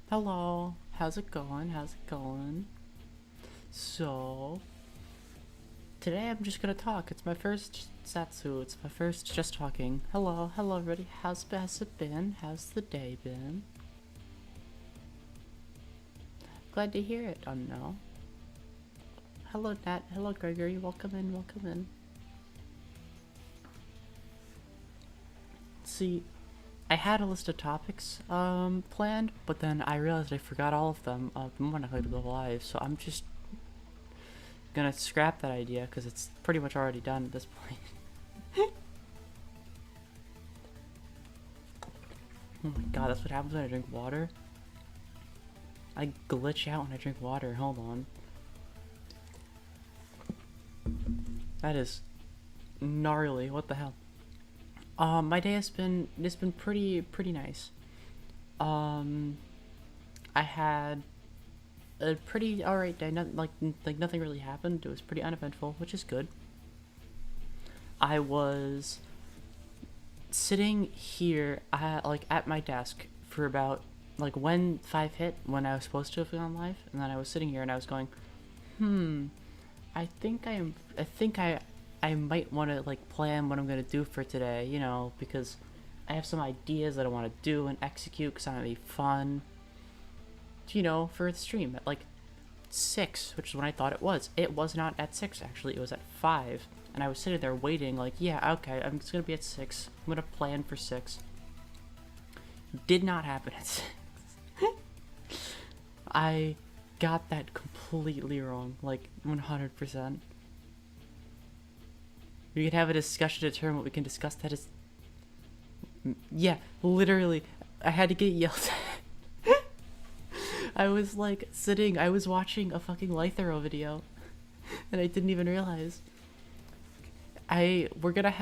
Hello, how's it going? How's it going? So, today I'm just gonna talk. It's my first Satsu, it's my first just talking. Hello everybody. How's it been? How's the day been? Glad to hear it. Oh no. Hello Nat, hello Gregory, welcome in, welcome in. See, I had a list of topics planned, but then I realized I forgot all of them the moment I clicked go live, so I'm just gonna scrap that idea because it's pretty much already done at this point. Oh my god, that's what happens when I drink water. I glitch out when I drink water. Hold on. That is gnarly. What the hell? My day has been pretty nice. I had a pretty alright day. Not like nothing really happened. It was pretty uneventful, which is good. I was sitting here at my desk for about like when 5 hit, when I was supposed to have gone live, and then I was sitting here and I was going, I might want to like plan what I'm gonna do for today, you know, because I have some ideas that I want to do and execute because I want to be fun, you know, for the stream at like 6, which is when I thought it was. It was not at 6 actually. It was at 5, and I was sitting there waiting, like, yeah, okay, I'm just gonna be at 6. I'm gonna plan for 6. Did not happen at 6. I got that completely wrong, like 100%. We could have a discussion to determine what we can discuss. That is, yeah, literally, I had to get yelled at. I was like sitting, I was watching a fucking Lythero video, and I didn't even realize. We're gonna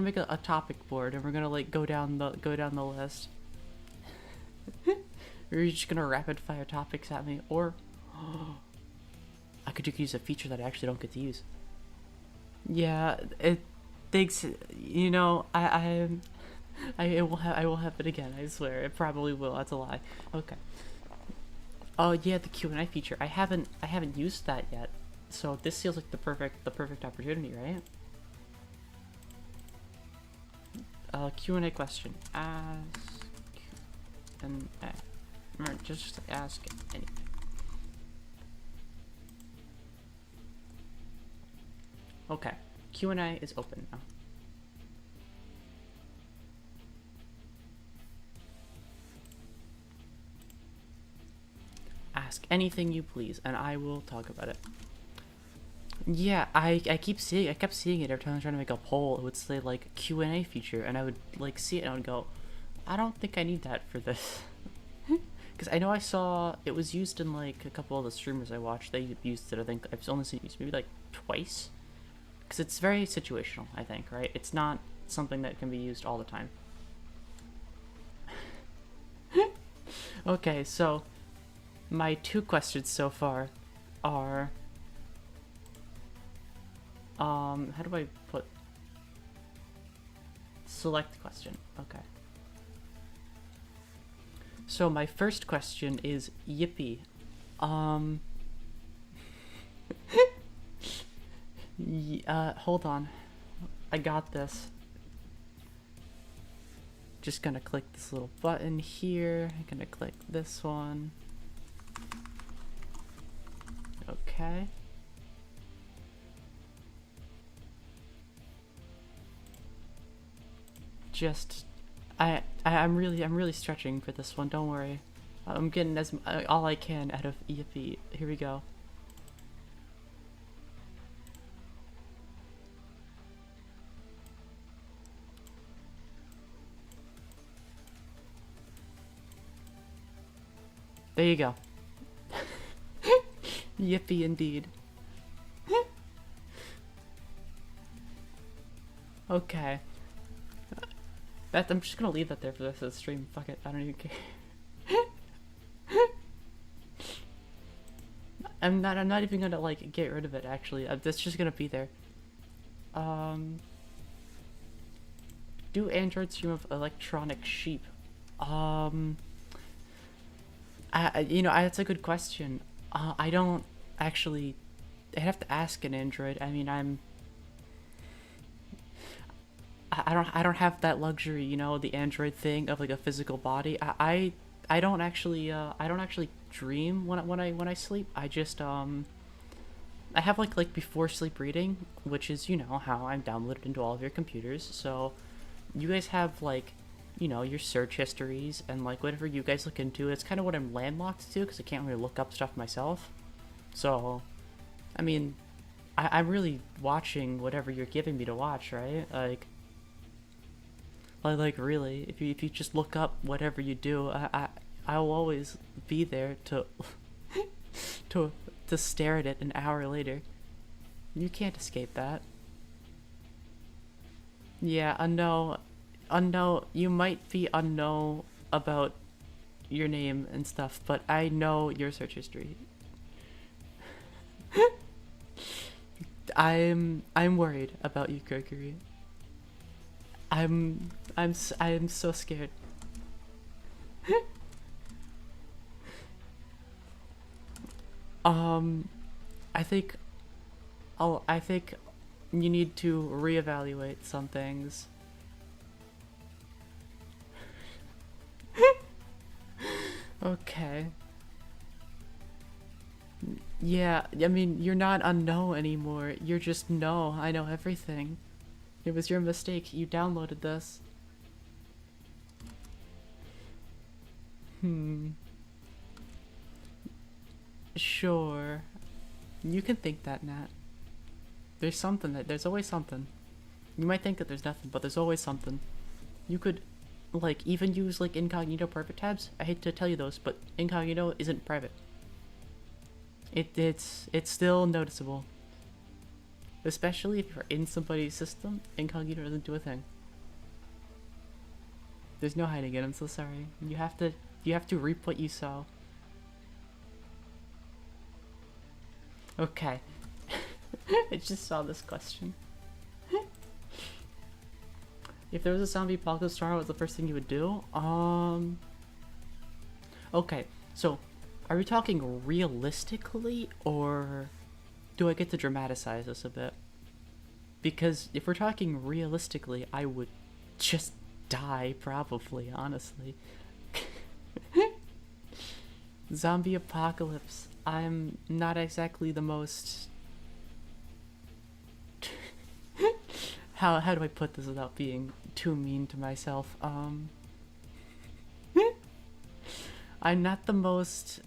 make a topic board, and we're gonna like go down the list. We're just gonna rapid fire topics at me, or I could use a feature that I actually don't get to use. Yeah, it thinks, you know, I will have it again. I swear, it probably will. That's a lie. Okay. Oh yeah, the Q&A feature. I haven't used that yet, so this feels like the perfect opportunity, right? Q&A question. Ask and just ask anything. Okay, Q&A is open now. Ask anything you please, and I will talk about it. Yeah, I kept seeing it every time I was trying to make a poll. It would say like Q&A feature, and I would like see it and I would go, I don't think I need that for this. Because I know I saw it was used in like a couple of the streamers I watched. They used it. I think I've only seen it used maybe like twice. Because it's very situational, I think, right? It's not something that can be used all the time. Okay, so my 2 questions so far are, how do I put select question? Okay. So my first question is yippee. Hold on. I got this. Just gonna click this little button here. I'm gonna click this one. Okay. Just, I'm really stretching for this one. Don't worry. I'm getting as all I can out of yippee. Here we go. There you go. Yippee indeed. Okay. I'm just gonna leave that there for the rest of the stream. Fuck it, I don't even care. I'm not even gonna like get rid of it actually. That's just gonna be there. Do androids stream of electronic sheep? That's a good question. I don't actually. I have to ask an android. I mean, I don't have that luxury, the android thing of like a physical body. I don't actually I don't actually dream when I sleep. I have like before sleep reading, which is how I'm downloaded into all of your computers. So you guys have like your search histories and like whatever you guys look into. It's kind of what I'm landlocked to because I can't really look up stuff myself. So I mean, I'm really watching whatever you're giving me to watch, right? Like really, if you just look up whatever you do, I will always be there to to to stare at it an hour later. You can't escape that. Yeah, unknown. You might be unknown about your name and stuff, but I know your search history. I'm worried about you, Gregory. I'm so scared. Um, I think I think you need to reevaluate some things. Okay. Yeah, I mean, you're not unknown anymore. You're just no. I know everything. It was your mistake. You downloaded this. Hmm. Sure. You can think that, Nat. There's always something. You might think that there's nothing, but there's always something. You could, like, even use, like, incognito private tabs. I hate to tell you those, but incognito isn't private. It's still noticeable. Especially if you're in somebody's system, incognito doesn't do a thing. There's no hiding it, I'm so sorry. You have to reap what you sow. Okay. I just saw this question. If there was a zombie apocalypse tomorrow, what's the first thing you would do? Okay, so are we talking realistically, or do I get to dramatize this a bit? Because if we're talking realistically, I would just die, probably, honestly. Zombie apocalypse. I'm not exactly the most... How do I put this without being too mean to myself? I'm not the most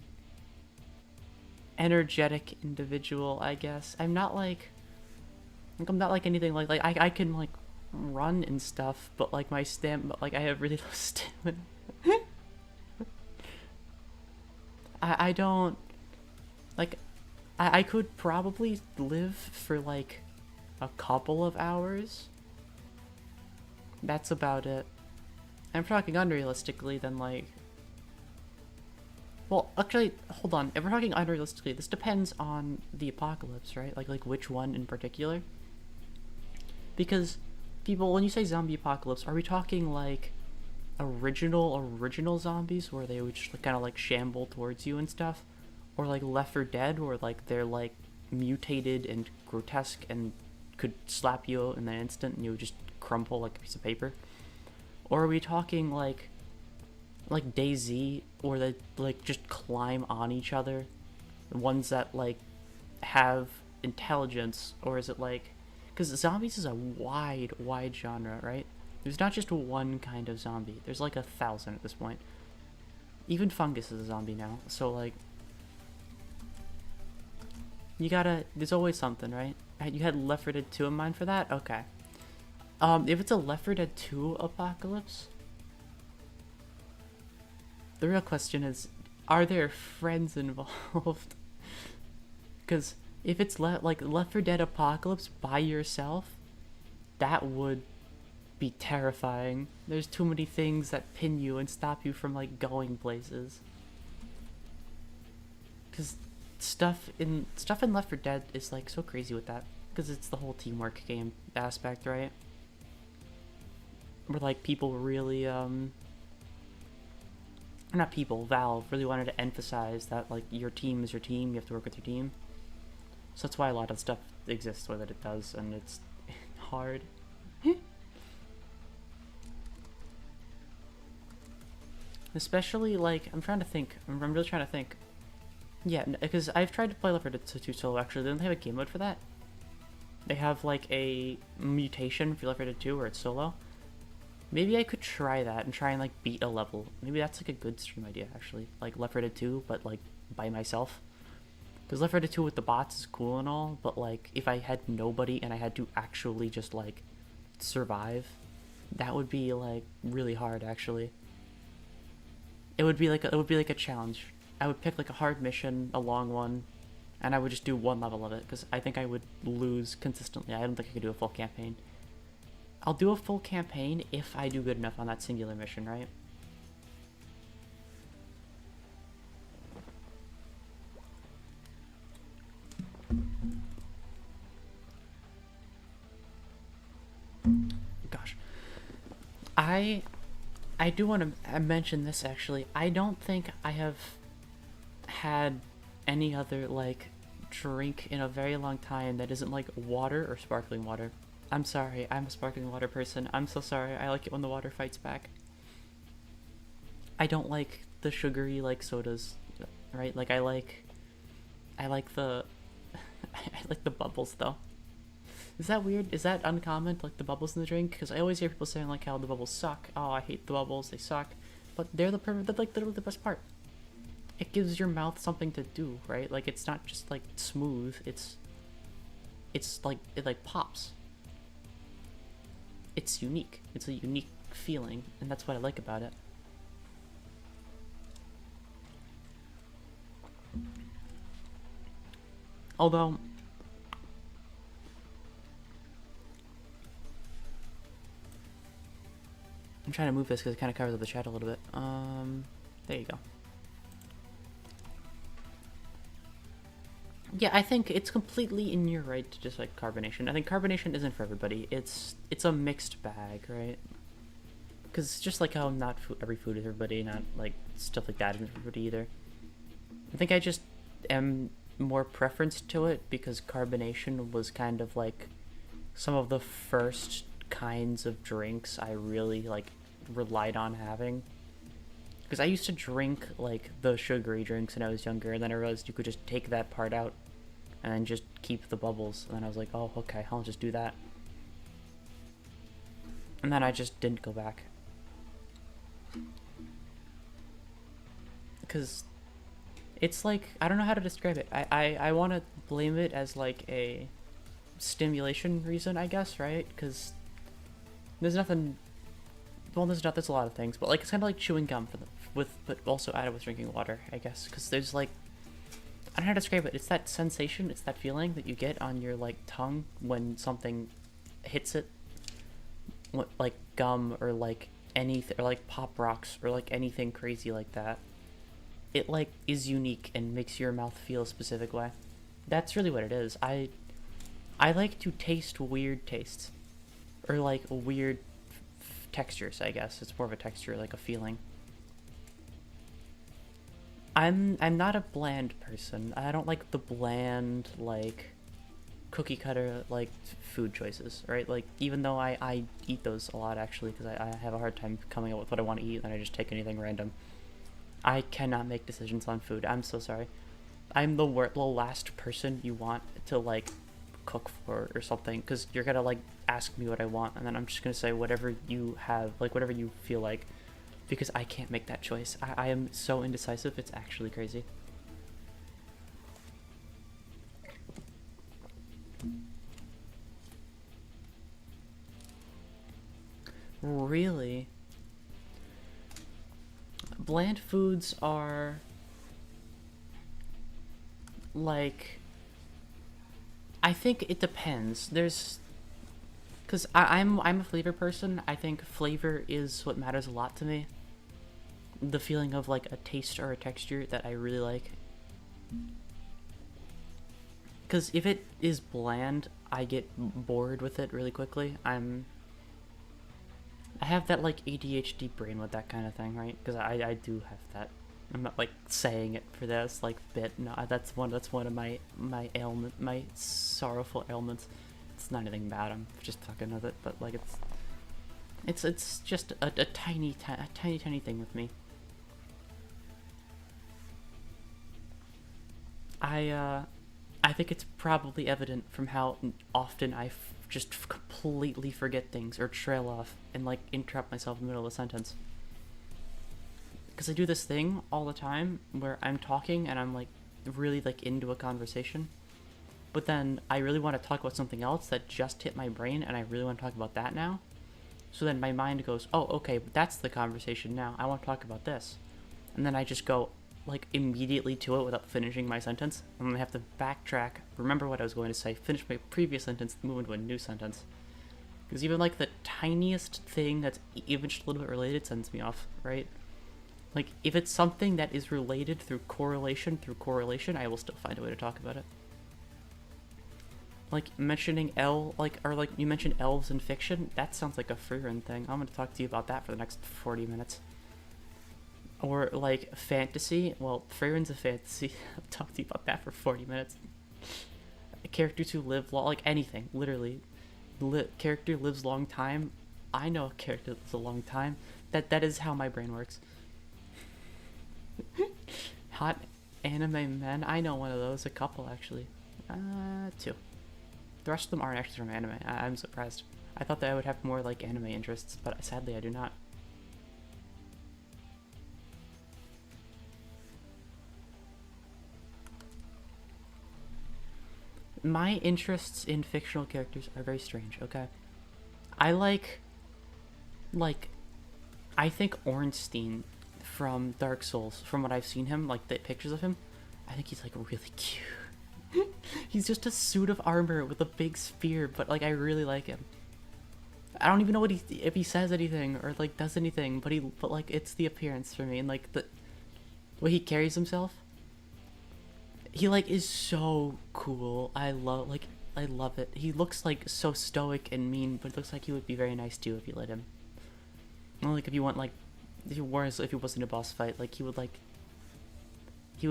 energetic individual, I guess. I'm not like anything like I can like run and stuff, but like my I have really low stamina. I don't like I could probably live for like a couple of hours. That's about it. I'm talking unrealistically, then like... Well, actually, hold on. If we're talking unrealistically, this depends on the apocalypse, right? Like which one in particular? Because people, when you say zombie apocalypse, are we talking like original zombies where they would just kind of like shamble towards you and stuff? Or like Left 4 Dead where like they're like mutated and grotesque and could slap you in an instant and you would just crumple like a piece of paper? Or are we talking like DayZ, or they like just climb on each other, the ones that like have intelligence? Or is it like, because zombies is a wide genre, right? There's not just one kind of zombie, there's like 1,000 at this point. Even fungus is a zombie now, so like there's always something, right? You had Left 4 Dead 2 in mind for that? Okay. If it's a Left 4 Dead 2 apocalypse, the real question is, are there friends involved? Because if it's like Left 4 Dead apocalypse by yourself, that would be terrifying. There's too many things that pin you and stop you from like going places. Because stuff in Left 4 Dead is like so crazy with that, because it's the whole teamwork game aspect, right? Where like people really not people, Valve really wanted to emphasize that like your team is your team, you have to work with your team. So that's why a lot of stuff exists the way that it does, and it's hard. Especially like I'm really trying to think. Yeah, because I've tried to play Left 4 Dead 2 solo. Actually, they don't have a game mode for that. They have like a mutation for Left 4 Dead 2 where it's solo. Maybe I could try that and try and like beat a level. Maybe that's like a good stream idea actually. Like Left 4 Dead 2, but like by myself. Because Left 4 Dead 2 with the bots is cool and all, but like if I had nobody and I had to actually just like survive, that would be like really hard actually. It would be like a challenge. I would pick like a hard mission, a long one, and I would just do one level of it because I think I would lose consistently. I don't think I could do a full campaign. I'll do a full campaign if I do good enough on that singular mission, right? Gosh. I do want to mention this actually. I don't think I have had any other like drink in a very long time that isn't like water or sparkling water. I'm sorry, I'm a sparkling water person. I'm so sorry. I like it when the water fights back. I don't like the sugary like sodas, right? Like I like the I like the bubbles though. Is that weird? Is that uncommon, like the bubbles in the drink? Because I always hear people saying like how the bubbles suck. Oh, I hate the bubbles. They suck. But they're they're like literally the best part. It gives your mouth something to do, right? Like it's not just like smooth. It's like it like pops. It's unique. It's a unique feeling, and that's what I like about it. Although I'm trying to move this because it kind of covers up the chat a little bit. There you go. Yeah, I think it's completely in your right to just like carbonation. I think carbonation isn't for everybody. It's a mixed bag, right? Because just like how not every food is for everybody, not like stuff like that isn't for everybody either. I think I just am more preference to it because carbonation was kind of like some of the first kinds of drinks I really like relied on having. Because I used to drink like the sugary drinks when I was younger, and then I realized you could just take that part out and then just keep the bubbles. And then I was like, oh, okay, I'll just do that. And then I just didn't go back. Because it's like, I don't know how to describe it. I want to blame it as like a stimulation reason, I guess, right? Because there's nothing, well, there's a lot of things, but like it's kind of like chewing gum but also added with drinking water, I guess, because there's like, I don't know how to describe it. It's that sensation, it's that feeling that you get on your like tongue when something hits it, like gum or like anything, or like Pop Rocks or like anything crazy like that. It like is unique and makes your mouth feel a specific way. That's really what it is. I like to taste weird tastes, or like weird textures. I guess it's more of a texture, like a feeling. I'm not a bland person. I don't like the bland like cookie cutter like food choices, right? Like even though I eat those a lot actually because I have a hard time coming up with what I want to eat and I just take anything random. I cannot make decisions on food. I'm so sorry. I'm the last person you want to like cook for or something because you're gonna like ask me what I want and then I'm just gonna say whatever you have, like whatever you feel like, because I can't make that choice. I am so indecisive, it's actually crazy. Really? Bland foods are like, I think it depends. There's, because I'm a flavor person. I think flavor is what matters a lot to me. The feeling of like a taste or a texture that I really like. Because if it is bland, I get bored with it really quickly. I have that like ADHD brain with that kind of thing, right? Because I do have that. I'm not like saying it for this like bit. No, that's one of my ailment, my sorrowful ailments. It's not anything bad. I'm just fucking with it, but like it's just a tiny thing with me. I think it's probably evident from how often just completely forget things or trail off and like interrupt myself in the middle of a sentence. Because I do this thing all the time where I'm talking and I'm like really like into a conversation, but then I really want to talk about something else that just hit my brain and I really want to talk about that now. So then my mind goes, oh, okay, but that's the conversation now. I want to talk about this. And then I just go like immediately to it without finishing my sentence. I'm gonna have to backtrack, remember what I was going to say, finish my previous sentence, move into a new sentence. Because even like the tiniest thing that's even just a little bit related sends me off, right? Like if it's something that is related through correlation, I will still find a way to talk about it. Like mentioning like you mentioned elves in fiction, that sounds like a Freerun thing. I'm gonna talk to you about that for the next 40 minutes. Or like fantasy. Well, Freyrun's a fantasy. I'll talk to you about that for 40 minutes. Characters who live long, like anything, literally. Character lives long time. I know a character lives a long time. That is how my brain works. Hot anime men. I know one of those. A couple actually. Two. The rest of them aren't actually from anime. I'm surprised. I thought that I would have more like anime interests, but sadly I do not. My interests in fictional characters are very strange, okay? I like, I think Ornstein from Dark Souls, from what I've seen him, like the pictures of him, I think he's like really cute. He's just a suit of armor with a big spear, but like I really like him. I don't even know if he says anything or like does anything, but like it's the appearance for me and like the way he carries himself. He like is so cool. I love it. He looks like so stoic and mean, but it looks like he would be very nice too if you let him. Well, like if you want like if he wasn't a boss fight, like he would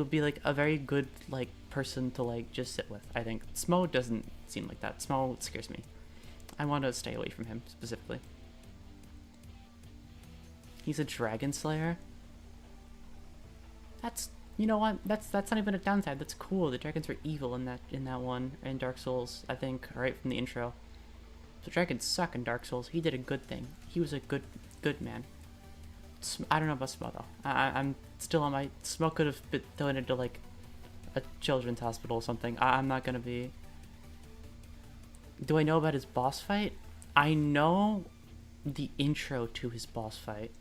be like a very good like person to like just sit with. I think Smo doesn't seem like that. Smo scares me. I want to stay away from him specifically. He's a dragon slayer. That's, you know what? That's not even a downside. That's cool. The dragons were evil in that one in Dark Souls, I think, right from the intro. So dragons suck in Dark Souls. He did a good thing. He was a good man. I don't know about Smo though. I'm still on my Smo could have been donated to like a children's hospital or something. I'm not gonna be. Do I know about his boss fight? I know the intro to his boss fight,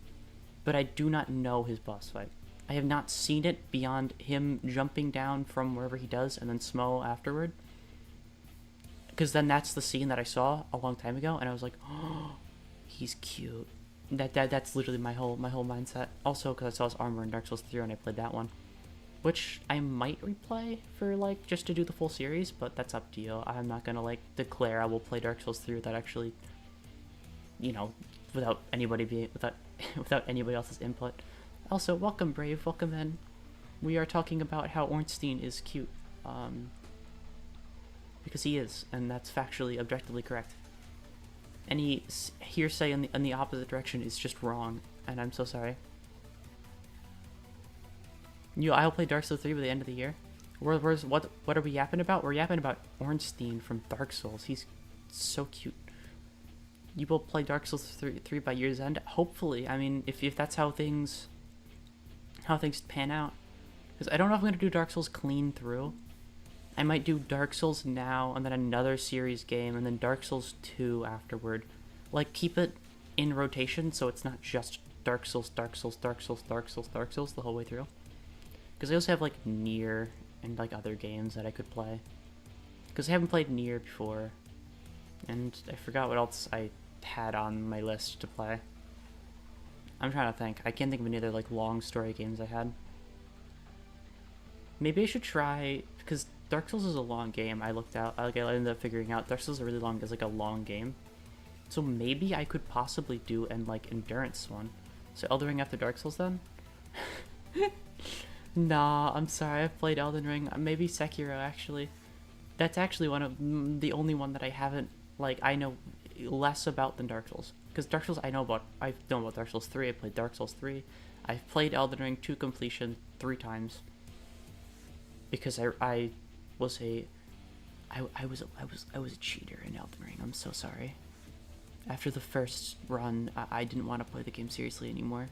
but I do not know his boss fight. I have not seen it beyond him jumping down from wherever he does and then Smo afterward. Because then that's the scene that I saw a long time ago and I was like, oh, he's cute. That's literally my whole mindset. Also because I saw his armor in Dark Souls 3 and I played that one. Which I might replay for like just to do the full series, but that's up to you. I'm not gonna like declare I will play Dark Souls 3 without actually, you know, without anybody else's input. Also, welcome Brave, welcome in. We are talking about how Ornstein is cute, because he is, and that's factually, objectively correct. Any hearsay in the opposite direction is just wrong, and I'm so sorry. I'll play Dark Souls 3 by the end of the year. What are we yapping about? We're yapping about Ornstein from Dark Souls. He's so cute. You will play Dark Souls 3 by year's end? Hopefully. I mean, if that's how things pan out. Because I don't know if I'm going to do Dark Souls clean through. I might do Dark Souls now, and then another series game, and then Dark Souls 2 afterward. Like, keep it in rotation, so it's not just Dark Souls, Dark Souls, Dark Souls, Dark Souls, Dark Souls the whole way through. Because I also have, like, Nier and, like, other games that I could play. Because I haven't played Nier before. And I forgot what else I had on my list to play. I'm trying to think. I can't think of any other, like, long story games I had. Maybe I should try, because Dark Souls is a long game. I ended up figuring out Dark Souls is really long, is like a long game. So maybe I could possibly do an like endurance one. So Elden Ring after Dark Souls then? Nah, I'm sorry, I've played Elden Ring. Maybe Sekiro actually. That's actually one of the only one that I haven't, like, I know less about than Dark Souls. Because Dark Souls I know about Dark Souls 3, I played Dark Souls 3. I've played Elden Ring to completion 3 times. Because I was a I was a cheater in Elden Ring. I'm so sorry. After the first run, I didn't want to play the game seriously anymore.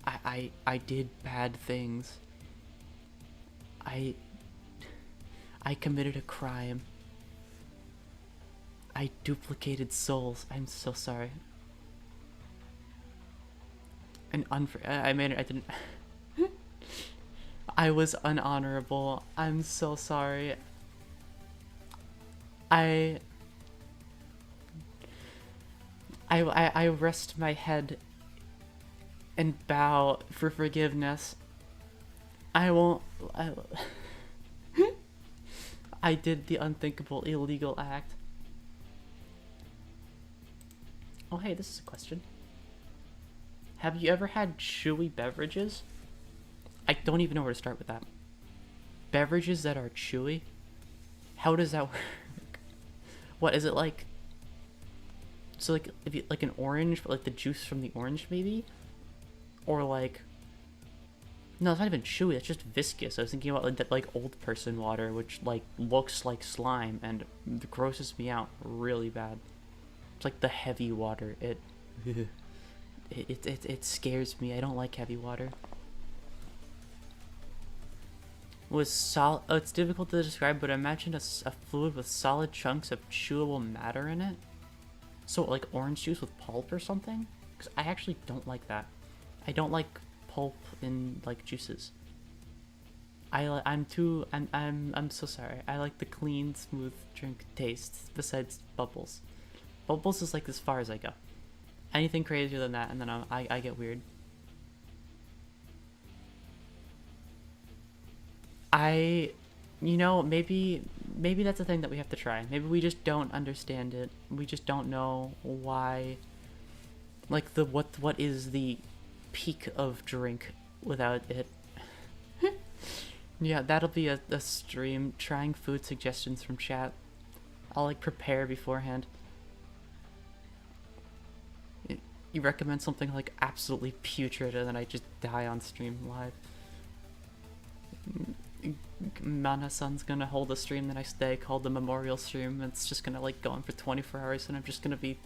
I did bad things. I committed a crime. I duplicated souls. I'm so sorry. And I made it. I didn't. I was unhonorable. I'm so sorry. I rest my head and bow for forgiveness. I won't. I did the unthinkable, illegal act. Oh, hey, this is a question. Have you ever had chewy beverages? I don't even know where to start with that. Beverages that are chewy? How does that work? What is it like? So like, if you like an orange, but like the juice from the orange, maybe, or like, no, it's not even chewy. It's just viscous. I was thinking about like that, like old person water, which like looks like slime and grosses me out really bad. It's like the heavy water. It scares me. I don't like heavy water. Oh, it's difficult to describe, but imagine a fluid with solid chunks of chewable matter in it. So like orange juice with pulp or something? Because I actually don't like that. I don't like pulp in like juices. I'm so sorry. I like the clean, smooth drink taste besides bubbles. Bubbles is like as far as I go. Anything crazier than that, and then I get weird. Maybe that's a thing that we have to try. Maybe we just don't understand it. We just don't know why. Like what is the peak of drink without it? Yeah, that'll be a stream trying food suggestions from chat. I'll like prepare beforehand. You recommend something like absolutely putrid and then I just die on stream live. Mana-san's gonna hold a stream the next day called the Memorial Stream. It's just gonna like go on for 24 hours and I'm just gonna be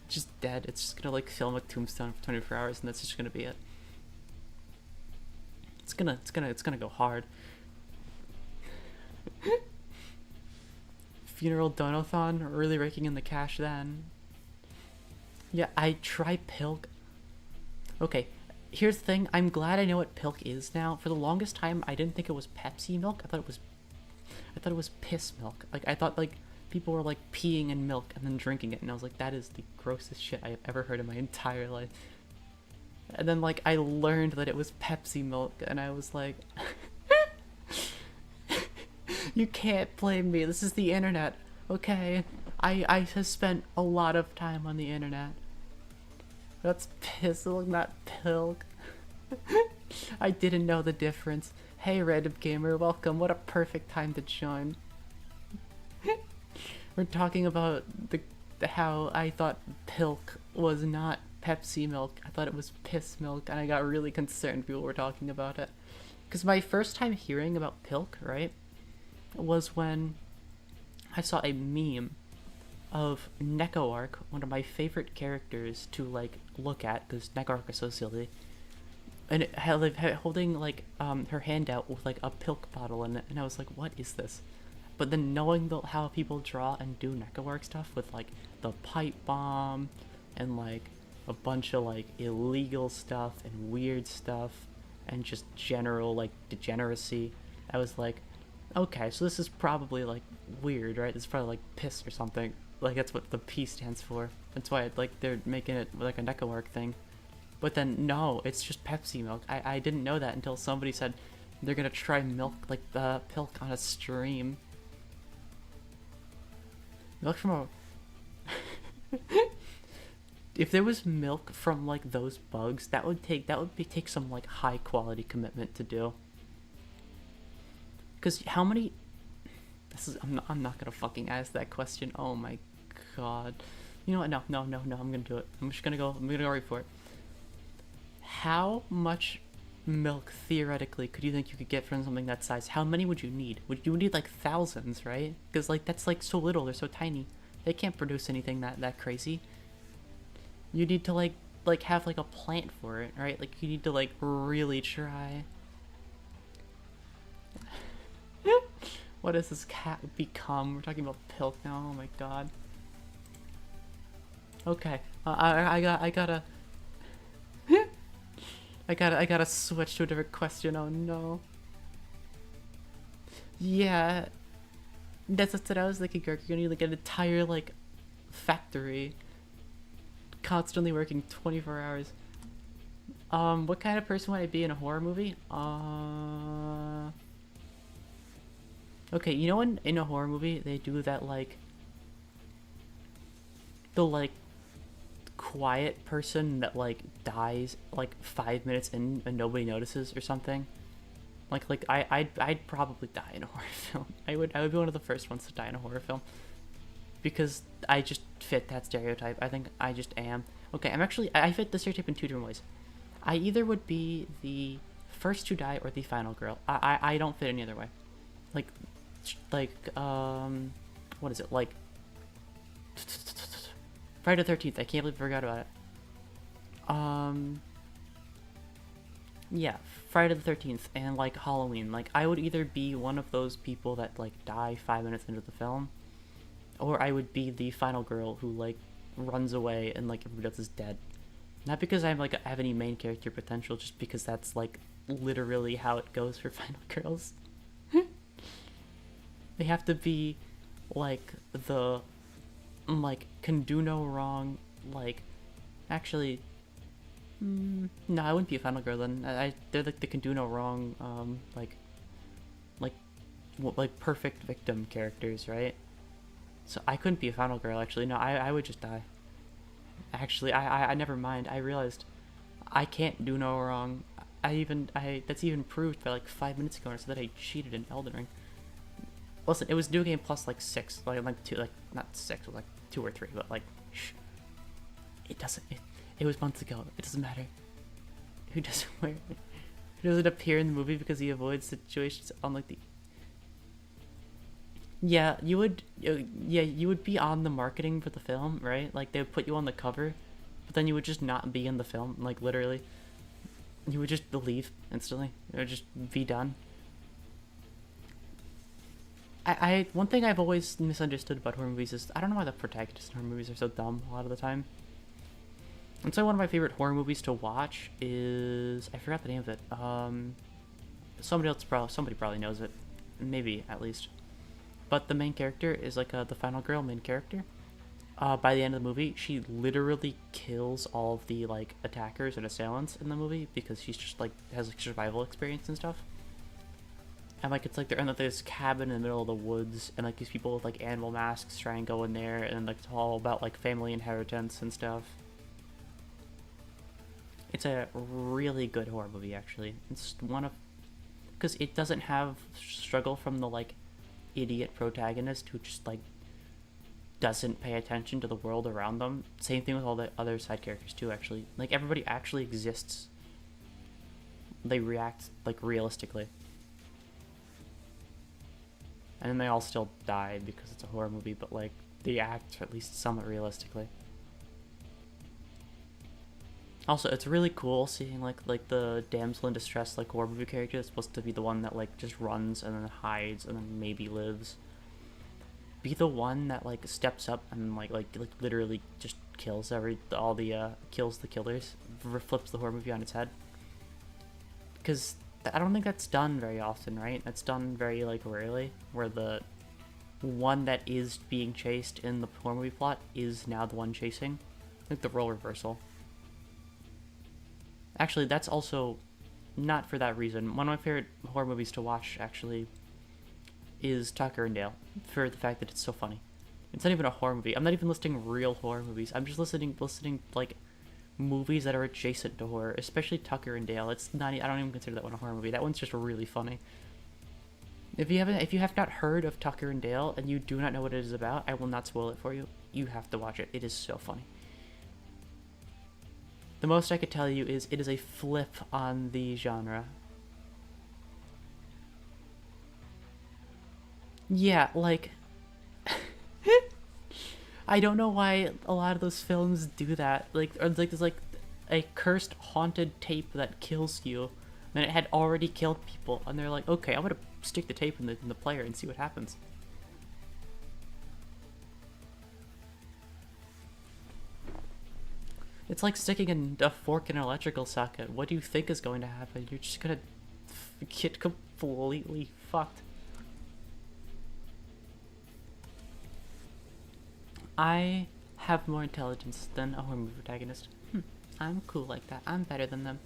just dead. It's just gonna like film a tombstone for 24 hours and that's just gonna be it. It's gonna go hard. Funeral donathon, really raking in the cash then. Yeah, I try Pilk. Okay, here's the thing. I'm glad I know what Pilk is now. For the longest time, I didn't think it was Pepsi milk. I thought it was piss milk. Like I thought like people were like peeing in milk and then drinking it, and I was like, that is the grossest shit I have ever heard in my entire life. And then like I learned that it was Pepsi milk, and I was like, you can't blame me. This is the internet, okay? I have spent a lot of time on the internet. That's piss milk, not Pilk. I didn't know the difference. Hey, random gamer, welcome. What a perfect time to join. We're talking about how I thought Pilk was not Pepsi milk. I thought it was piss milk, and I got really concerned people were talking about it. Because my first time hearing about Pilk, right, was when I saw a meme of Nekoark, one of my favorite characters to like look at, because Nekoark is so silly, and it had, like, holding like her hand out with like a Pilk bottle in it, and I was like, what is this? But then knowing how people draw and do Nekoark stuff with like the pipe bomb and like a bunch of like illegal stuff and weird stuff and just general like degeneracy, I was like, okay, so this is probably like weird, right? This is probably like piss or something. Like that's what the P stands for. That's why like they're making it like a Nekoark thing. But then no, it's just Pepsi milk. I didn't know that until somebody said they're gonna try milk like the Pilk on a stream. Milk from a If there was milk from like those bugs, take some like high quality commitment to do. Because how many? I'm not gonna fucking ask that question. Oh my god. You know what? No. I'm gonna do it. I'm just gonna go. I'm gonna go right for it. How much milk theoretically could you think you could get from something that size? How many would you need? Would you need like thousands, right? Because like that's like so little. They're so tiny. They can't produce anything that crazy. You need to like have like a plant for it, right? Like you need to like really try. What does this cat become? We're talking about Pilk now. Oh my god. Okay, I gotta I gotta switch to a different question. Oh no. Yeah, that's what I was thinking, Kirk. You're gonna need like an entire like factory, constantly working 24 hours. What kind of person would I be in a horror movie? Okay, you know in a horror movie they do that like the like quiet person that like dies like 5 minutes in and nobody notices or something. I'd probably die in a horror film. I would be one of the first ones to die in a horror film because I just fit that stereotype. I think I just am. Okay, I fit the stereotype in two different ways. I either would be the first to die or the final girl. I don't fit any other way. Like what is it like? Friday the 13th. I can't believe I forgot about it. Yeah, Friday the 13th and like Halloween. Like I would either be one of those people that like die 5 minutes into the film, or I would be the final girl who like runs away and like everybody else is dead. Not because I have any main character potential, just because that's like literally how it goes for final girls. They have to be like the like can do no wrong. Like actually, no, I wouldn't be a final girl then. They're like the can do no wrong. Like like perfect victim characters, right? So I couldn't be a final girl. Actually, no, I would just die. Actually, I never mind. I realized I can't do no wrong. That's even proved by like 5 minutes ago, so that I cheated in Elden Ring. Listen, it was New Game Plus like 6, like 2, like not 6, but like 2 or 3, but like, shh. It doesn't. It was months ago. It doesn't matter. Who doesn't appear in the movie because he avoids situations on like the. Yeah, you would. Yeah, you would be on the marketing for the film, right? Like they would put you on the cover, but then you would just not be in the film. Like literally, you would just leave instantly. It would just be done. One thing I've always misunderstood about horror movies is I don't know why the protagonists in horror movies are so dumb a lot of the time. And so one of my favorite horror movies to watch is I forgot the name of it. Somebody probably knows it, maybe at least. But the main character is like the final girl main character. By the end of the movie, she literally kills all of the like attackers and assailants in the movie because she's just like has like survival experience and stuff. And like it's like they're in like this cabin in the middle of the woods, and like these people with like animal masks try and go in there, and like it's all about like family inheritance and stuff. It's a really good horror movie, actually. It's one of because it doesn't have struggle from the like idiot protagonist who just like doesn't pay attention to the world around them. Same thing with all the other side characters too, actually. Like everybody actually exists. They react like realistically. And then they all still die because it's a horror movie, but like they act at least somewhat realistically. Also, it's really cool seeing like the damsel in distress like horror movie character is supposed to be the one that like just runs and then hides and then maybe lives. Be the one that like steps up and like literally just kills kills the killers, flips the horror movie on its head. Because I don't think that's done very often, right? That's done very like rarely, where the one that is being chased in the horror movie plot is now the one chasing, like the role reversal. Actually, that's also not for that reason. One of my favorite horror movies to watch actually is Tucker and Dale, for the fact that it's so funny. It's not even a horror movie. I'm not even listing real horror movies. I'm just listing like movies that are adjacent to horror, especially Tucker and Dale. It's not. I don't even consider that one a horror movie. That one's just really funny. If you have not heard of Tucker and Dale and you do not know what it is about, I will not spoil it for you. You have to watch it. It is so funny. The most I could tell you is it is a flip on the genre. Yeah, like I don't know why a lot of those films do that. Like, or like there's like a cursed haunted tape that kills you, and it had already killed people, and they're like, okay, I'm gonna stick the tape in the player and see what happens. It's like sticking a fork in an electrical socket. What do you think is going to happen? You're just gonna get completely fucked. I have more intelligence than a horror movie protagonist. I'm cool like that. I'm better than them.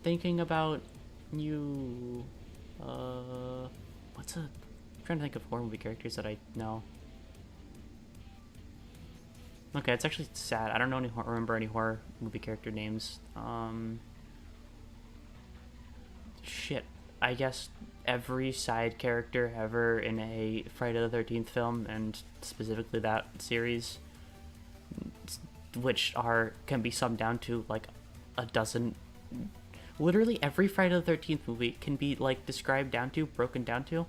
Thinking about you... I'm trying to think of horror movie characters that I know. Okay, it's actually sad. I don't know remember any horror movie character names. Shit. I guess every side character ever in a Friday the 13th film, and specifically that series, which can be summed down to like a dozen. Literally every Friday the 13th movie can be like broken down to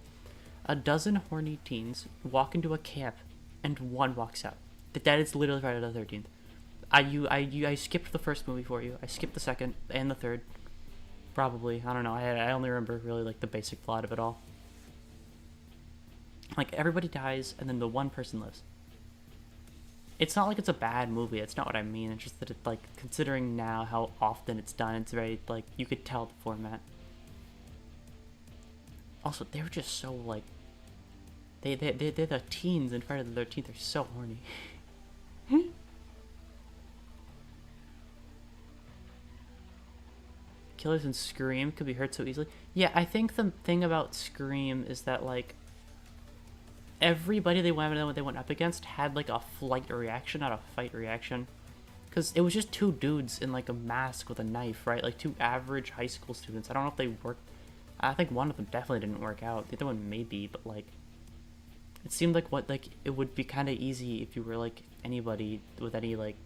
a dozen horny teens walk into a camp and one walks out. That is literally Friday the 13th. I skipped the first movie for you. I skipped the second and the third. Probably. I don't know. I only remember really like the basic plot of it all. Like everybody dies and then the one person lives. It's not like it's a bad movie. It's not what I mean. It's just that it's like, considering now how often it's done, it's very like, you could tell the format. Also, they were just so like, they're the teens in Friday the 13th. They're so horny. Killers in Scream could be hurt so easily. Yeah, I think the thing about Scream is that like everybody they went up against had like a flight reaction, not a fight reaction. Because it was just two dudes in like a mask with a knife, right? Like two average high school students. I don't know if they worked. I think one of them definitely didn't work out. The other one maybe, but like it seemed like it would be kind of easy if you were like anybody with any like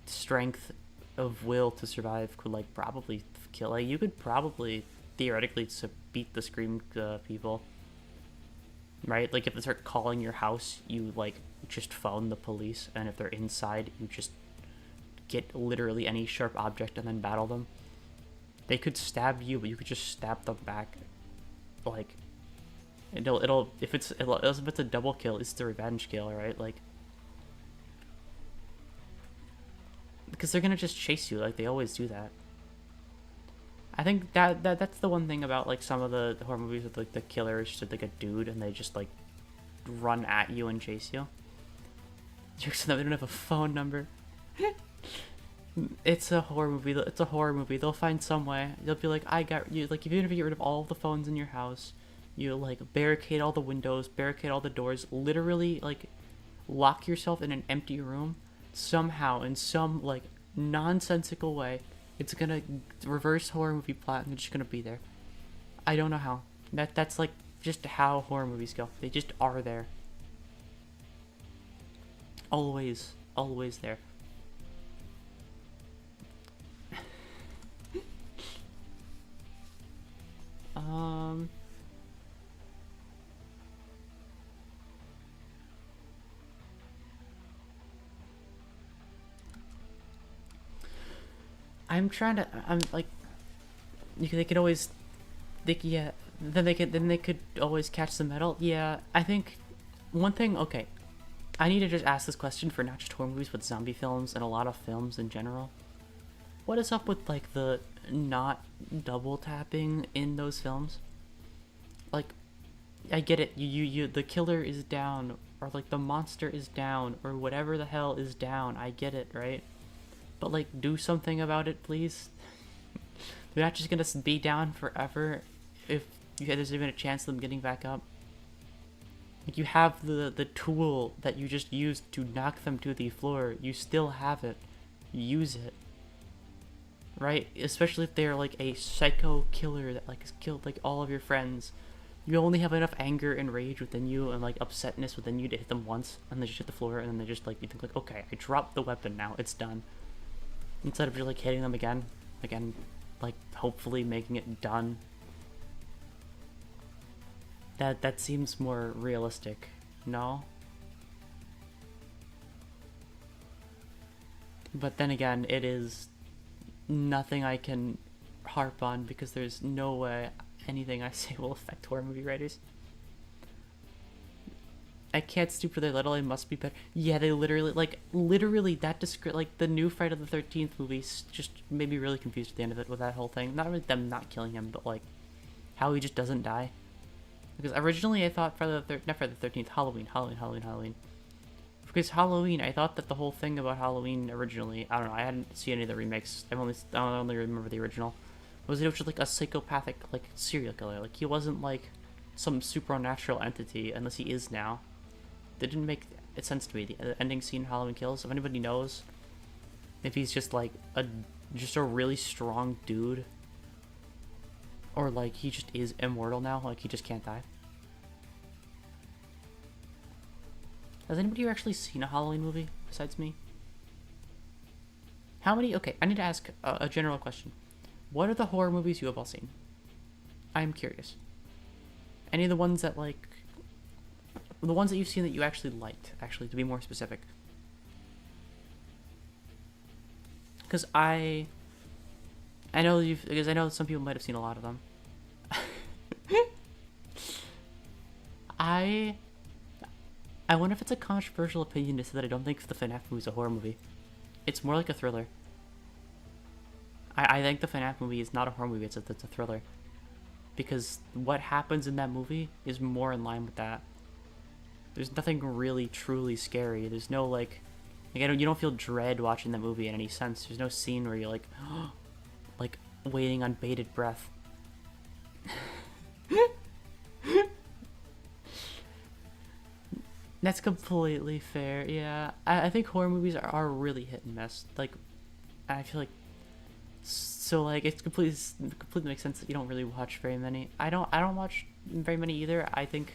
strength of will to survive could like probably kill. Like you could probably theoretically beat the Scream people, right? Like if they start calling your house, you like just phone the police, and if they're inside, you just get literally any sharp object and then battle them. They could stab you, but you could just stab them back. Like if it's a double kill, it's the revenge kill, right? Like because they're gonna just chase you like they always do that. I think that's the one thing about like some of the horror movies with like the killer is just like a dude and they just like run at you and chase you. Jokes on them, they don't have a phone number. It's a horror movie. It's a horror movie. They'll find some way. They'll be like, I got you. Like, if you get rid of all the phones in your house, you like barricade all the windows, barricade all the doors, literally like lock yourself in an empty room. Somehow, in some like nonsensical way, it's gonna reverse horror movie plot, and they're just gonna be there. I don't know how. That's like just how horror movies go. They just are there. Always there. I'm like, they could always, then they could always catch the metal. Yeah, I think one thing, okay, I need to just ask this question for not just horror movies, but zombie films and a lot of films in general. What is up with like the not double tapping in those films? Like, I get it, the killer is down, or like the monster is down, or whatever the hell is down. I get it, right? But like, do something about it, please. They're not just gonna be down forever if there's even a chance of them getting back up. Like, you have the tool that you just used to knock them to the floor. You still have it. Use it. Right? Especially if they're like a psycho killer that like has killed like all of your friends. You only have enough anger and rage within you and like upsetness within you to hit them once and they just hit the floor and then they just like you think like, okay, I dropped the weapon now, it's done. Instead of just like hitting them again, like hopefully making it done. That seems more realistic, no? But then again, it is nothing I can harp on because there's no way anything I say will affect horror movie writers. I can't stoop for their little, I must be better. Yeah, they literally that like the new Friday the 13th movies just made me really confused at the end of it with that whole thing. Not really them not killing him, but like how he just doesn't die. Because originally I thought not Friday the 13th, Halloween. Because Halloween, I thought that the whole thing about Halloween originally, I don't know, I hadn't seen any of the remakes. I only remember the original. Was it was just like a psychopathic like serial killer? Like he wasn't like some supernatural entity, unless he is now. That didn't make sense to me. The ending scene, Halloween Kills. If anybody knows, if he's just like just a really strong dude, or like he just is immortal now, like he just can't die. Has anybody here actually seen a Halloween movie besides me? How many? Okay, I need to ask a general question. What are the horror movies you have all seen? I'm curious. Any of the ones that like, the ones that you've seen that you actually liked, actually, to be more specific. Because I know some people might have seen a lot of them. I wonder if it's a controversial opinion to say that I don't think the FNAF movie is a horror movie. It's more like a thriller. I think the FNAF movie is not a horror movie, it's a thriller. Because what happens in that movie is more in line with that. There's nothing really truly scary. There's no like you don't feel dread watching that movie in any sense. There's no scene where you're like like waiting on bated breath. That's completely fair. Yeah, I think horror movies are really hit and miss. Like, I feel like like it's completely makes sense that you don't really watch very many. I don't watch very many either. I think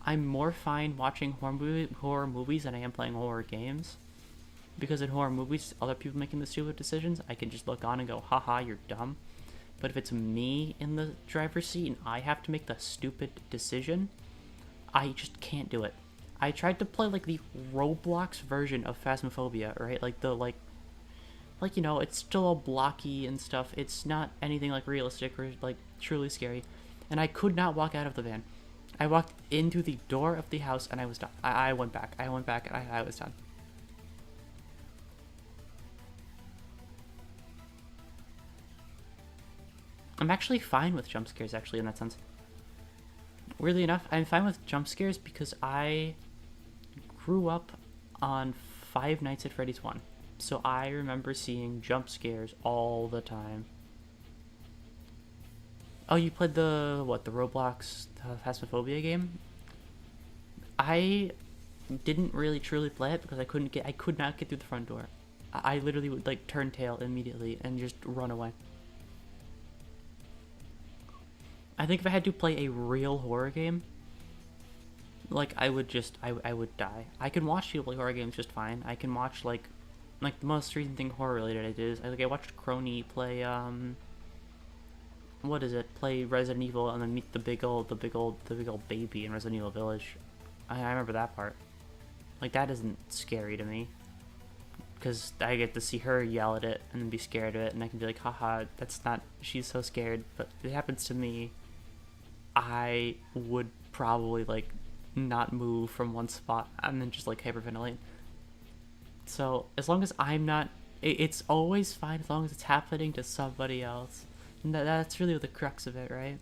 I'm more fine watching horror movies than I am playing horror games. Because in horror movies, other people making the stupid decisions, I can just look on and go, haha, you're dumb. But if it's me in the driver's seat and I have to make the stupid decision, I just can't do it. I tried to play like the Roblox version of Phasmophobia, right? Like the like you know, it's still all blocky and stuff. It's not anything like realistic or like truly scary. And I could not walk out of the van. I walked into the door of the house and I was done. I went back. I went back and I was done. I'm actually fine with jump scares, actually, in that sense. Weirdly enough, I'm fine with jump scares because I grew up on Five Nights at Freddy's 1. So I remember seeing jump scares all the time. Oh, you played the Roblox Phasmophobia game? I didn't really truly play it because I could not get through the front door. I literally would like turn tail immediately and just run away. I think if I had to play a real horror game, like I would die. I can watch people play horror games just fine. I can watch like the most recent thing horror related I did is I watched Crony play what is it? Play Resident Evil and then meet the big old baby in Resident Evil Village. I remember that part. Like that isn't scary to me. Because I get to see her yell at it and then be scared of it and I can be like, haha, that's not, she's so scared. But if it happens to me, I would probably like not move from one spot and then just like hyperventilate. So as long as I'm not, it's always fine as long as it's happening to somebody else. And that's really the crux of it, right?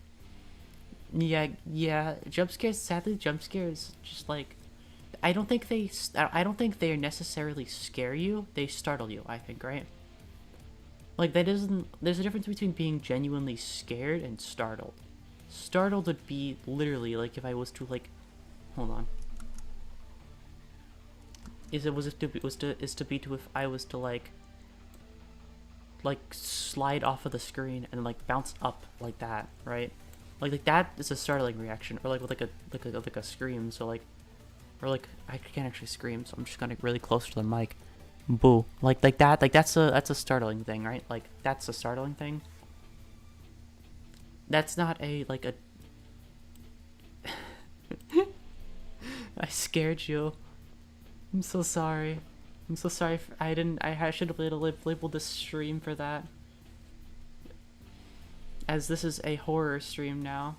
Yeah. Jump scares. Sadly, jump scares just like I don't think they necessarily scare you. They startle you. I think, right? Like that isn't. There's a difference between being genuinely scared and startled. Startled would be literally like if I was to like Hold on. Is to be to if I was to like slide off of the screen and like bounce up like that, right? Like that is a startling reaction, or like with like a scream. So like, or like I can't actually scream, so I'm just gonna really close to the mic. Boo, like that, like that's a startling thing, right? Like that's a startling thing. That's not a like a. I scared you. I'm so sorry. I'm so sorry. I should have labeled this stream for that. As this is a horror stream now.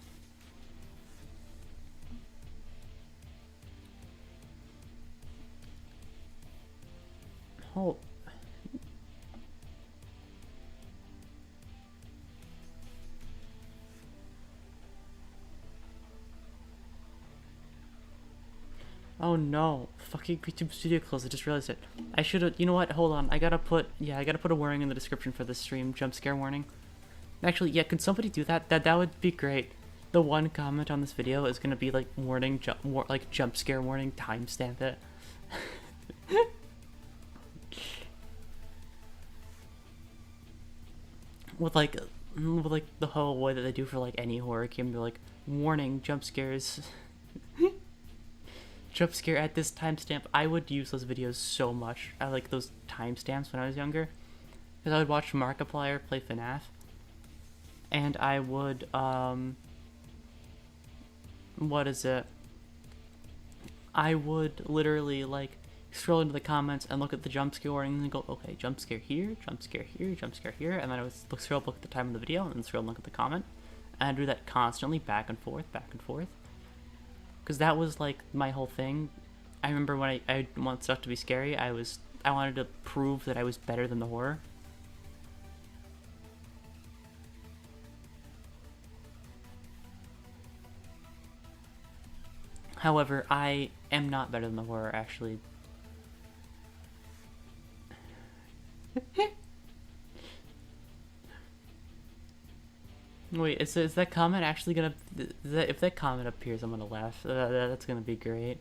Oh. Oh no, fucking YouTube Studio closed, I just realized it. I should've, you know what, hold on, I gotta put a warning in the description for this stream, jump scare warning. Actually, yeah, could somebody do that? That would be great. The one comment on this video is gonna be like, warning, jump scare warning, timestamp it. with like the whole way that they do for like any horror game, they're like, warning, jump scares. Jump scare at this timestamp. I would use those videos so much. I like those timestamps when I was younger, because I would watch Markiplier play FNAF, and I would what is it? I would literally like scroll into the comments and look at the jump scare warning and go, okay, jump scare here, jump scare here, jump scare here, and then I would look at the time of the video and then scroll and look at the comment, and I'd do that constantly, back and forth, back and forth. Because that was like my whole thing. I remember when I want stuff to be scary, I wanted to prove that I was better than the horror. However, I am not better than the horror, actually. Wait, is that comment actually gonna... if that comment appears, I'm gonna laugh. That's gonna be great.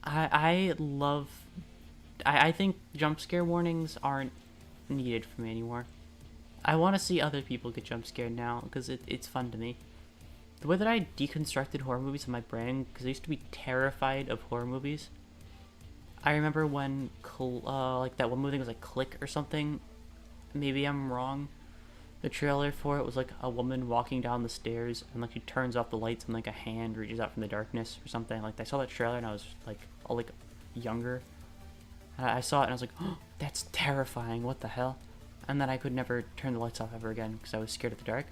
I think jump scare warnings aren't needed for me anymore. I want to see other people get jump scared now, because it's fun to me. The way that I deconstructed horror movies in my brain, because I used to be terrified of horror movies. I remember when, like that one movie was like Click or something. Maybe I'm wrong. The trailer for it was like a woman walking down the stairs, and like she turns off the lights and like a hand reaches out from the darkness or something. Like I saw that trailer and I was like all like younger. And I saw it and I was like, oh, that's terrifying. What the hell? And then I could never turn the lights off ever again because I was scared of the dark.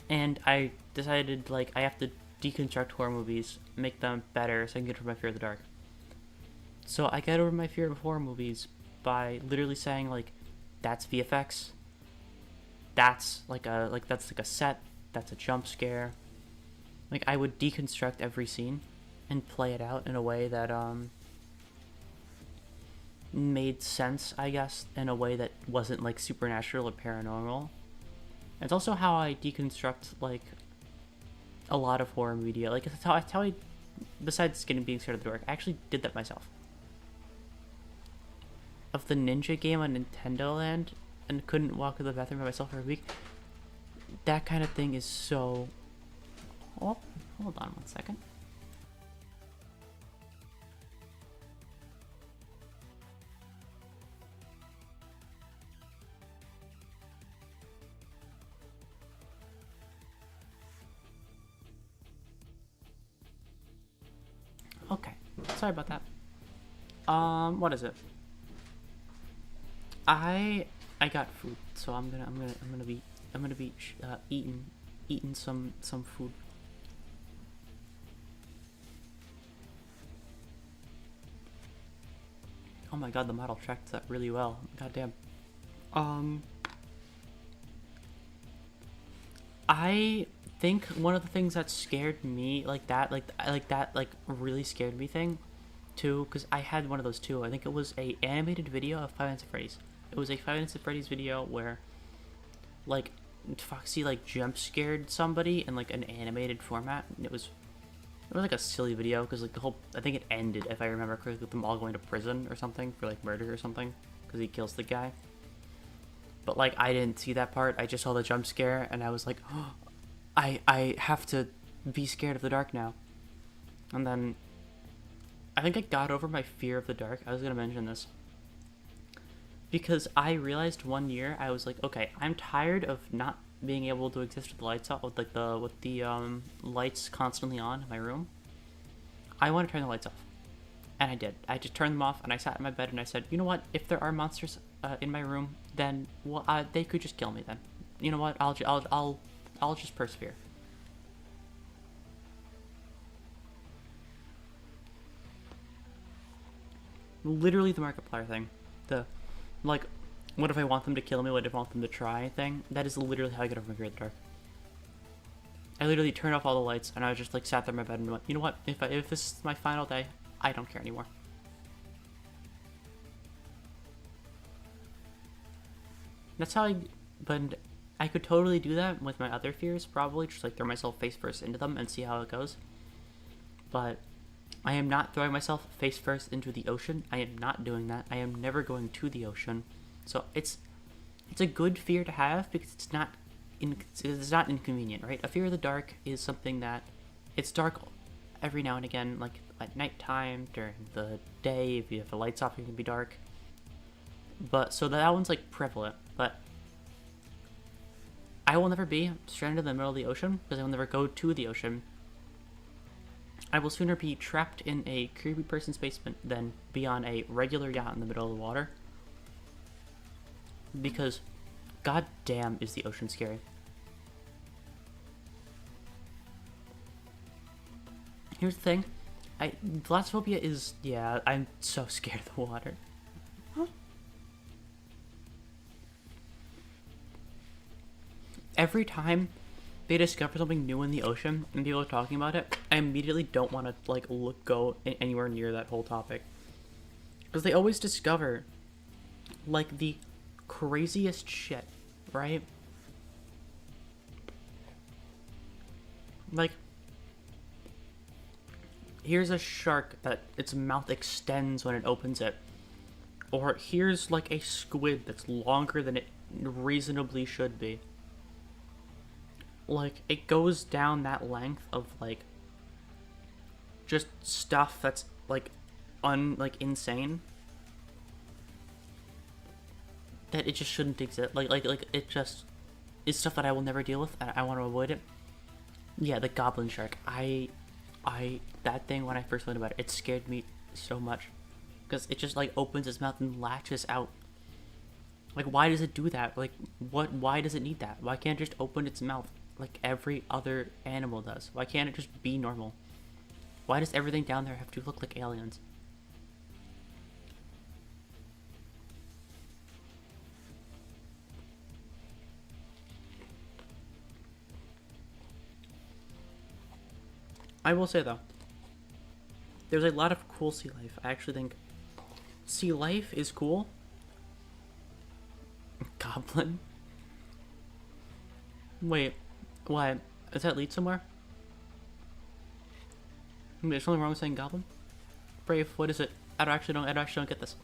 And I decided like I have to deconstruct horror movies, make them better so I can get over my fear of the dark. So I got over my fear of horror movies by literally saying like, that's VFX. That's like a set. That's a jump scare. Like I would deconstruct every scene and play it out in a way that made sense, I guess, in a way that wasn't like supernatural or paranormal. It's also how I deconstruct like a lot of horror media. Like it's how I, besides being scared of the dark, I actually did that myself. Of the ninja game on Nintendo Land, and couldn't walk to the bathroom by myself for a week. That kind of thing is so... Oh, hold on 1 second. Okay, sorry about that. What is it? I got food, so I'm gonna be eating some food. Oh my god, the model tracked that really well. Goddamn. I think one of the things that scared me like really scared me thing too, because I had one of those too. I think it was a animated video of Five Nights at Freddy's. It was a Five Nights at Freddy's video where like Foxy like jump scared somebody in like an animated format. And it was like a silly video because like the whole, I think it ended, if I remember correctly, with them all going to prison or something for like murder or something because he kills the guy. But like I didn't see that part. I just saw the jump scare and I was like, oh, I have to be scared of the dark now. And then I think I got over my fear of the dark. I was gonna mention this because I realized one year I was like, okay, I'm tired of not being able to exist with the lights off, with like the lights constantly on in my room. I want to turn the lights off, and I did. I just turned them off, and I sat in my bed and I said, you know what? If there are monsters in my room, then well, they could just kill me. Then, you know what? I'll just persevere. Literally the Markiplier thing, the like, what if I want them to kill me? What if I want them to try thing? That is literally how I get over my fear of the dark. I literally turned off all the lights and I just like sat there in my bed and went, you know what? If this is my final day, I don't care anymore. That's how but I could totally do that with my other fears, probably just like throw myself face first into them and see how it goes. But I am not throwing myself face first into the ocean. I am not doing that. I am never going to the ocean. So it's a good fear to have because it's not inconvenient, right? A fear of the dark is something that it's dark every now and again, like at nighttime, during the day. If you have the lights off, it can be dark. But so that one's like prevalent. But I will never be stranded in the middle of the ocean because I will never go to the ocean. I will sooner be trapped in a creepy person's basement than be on a regular yacht in the middle of the water. Because, god damn, is the ocean scary. Here's the thing. Thalassophobia is, yeah, I'm so scared of the water. Every time they discover something new in the ocean and people are talking about it, I immediately don't want to like go anywhere near that whole topic, because they always discover like the craziest shit, right? Like, here's a shark that its mouth extends when it opens it, or here's like a squid that's longer than it reasonably should be. Like, it goes down that length of, like, just stuff that's, like, insane. That it just shouldn't exist. Like, it just is stuff that I will never deal with, and I want to avoid it. Yeah, the goblin shark. That thing, when I first learned about it, it scared me so much. Because it just, like, opens its mouth and latches out. Like, why does it do that? Like, why does it need that? Why can't it just open its mouth like every other animal does? Why can't it just be normal? Why does everything down there have to look like aliens? I will say though, there's a lot of cool sea life. I actually think sea life is cool. Goblin? Wait, what? Does that lead somewhere? There's something wrong with saying goblin? Brave, what is it? I actually don't get this.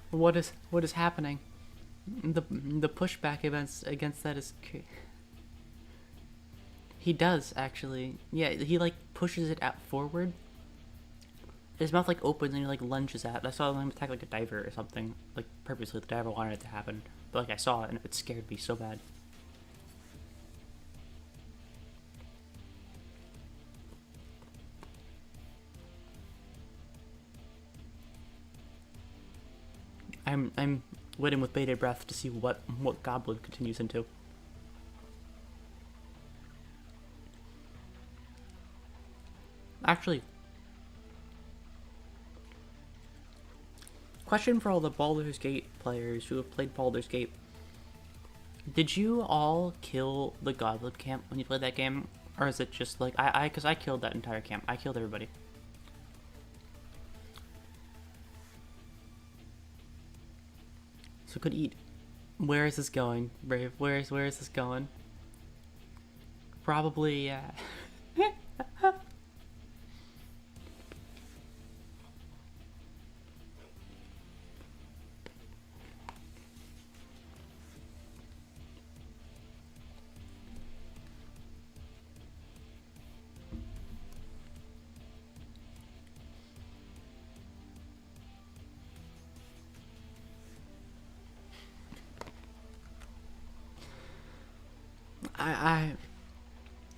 What is happening? The pushback against that is he does actually. Yeah, he like pushes it out forward. His mouth like opens and he like lunges at. I saw him attack like a diver or something. Like purposely, the diver wanted it to happen. But like I saw it and it scared me so bad. I'm waiting with bated breath to see what Goblin continues into. Actually, question for all the Baldur's Gate players who have played Baldur's Gate. Did you all kill the Goblin Camp when you played that game? Or is it just like, because I killed that entire camp. I killed everybody. So could eat. Where is this going, Brave? Where is this going? Probably, yeah.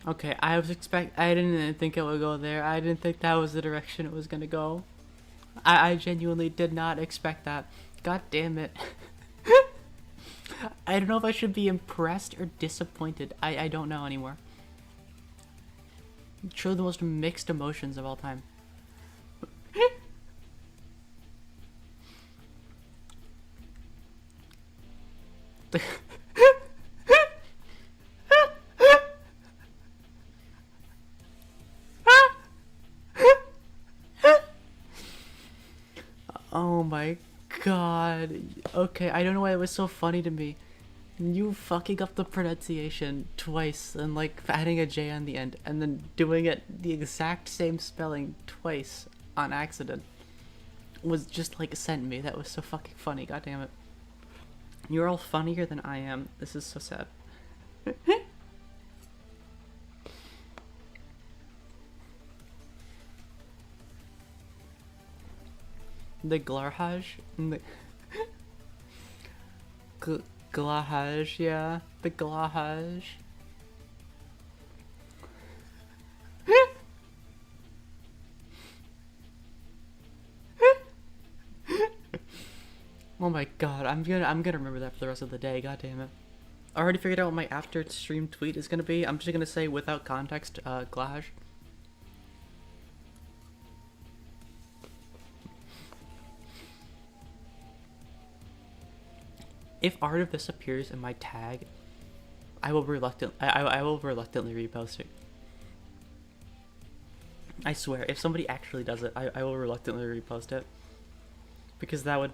Okay, I didn't think it would go there. I didn't think that was the direction it was gonna go. I genuinely did not expect that. God damn it. I don't know if I should be impressed or disappointed. I don't know anymore. Truly the most mixed emotions of all time. Oh my god. Okay, I don't know why it was so funny to me. You fucking up the pronunciation twice and like adding a J on the end and then doing it the exact same spelling twice on accident was just like sent me. That was so fucking funny. God damn it. You're all funnier than I am. This is so sad. The Glarhaj? Glahaj, yeah. The Glahaj. Oh my god, I'm gonna remember that for the rest of the day, god damn it. I already figured out what my after stream tweet is gonna be. I'm just gonna say without context, Glahaj. If art of this appears in my tag, I will reluctantly repost it. I swear, if somebody actually does it, I will reluctantly repost it. Because that would,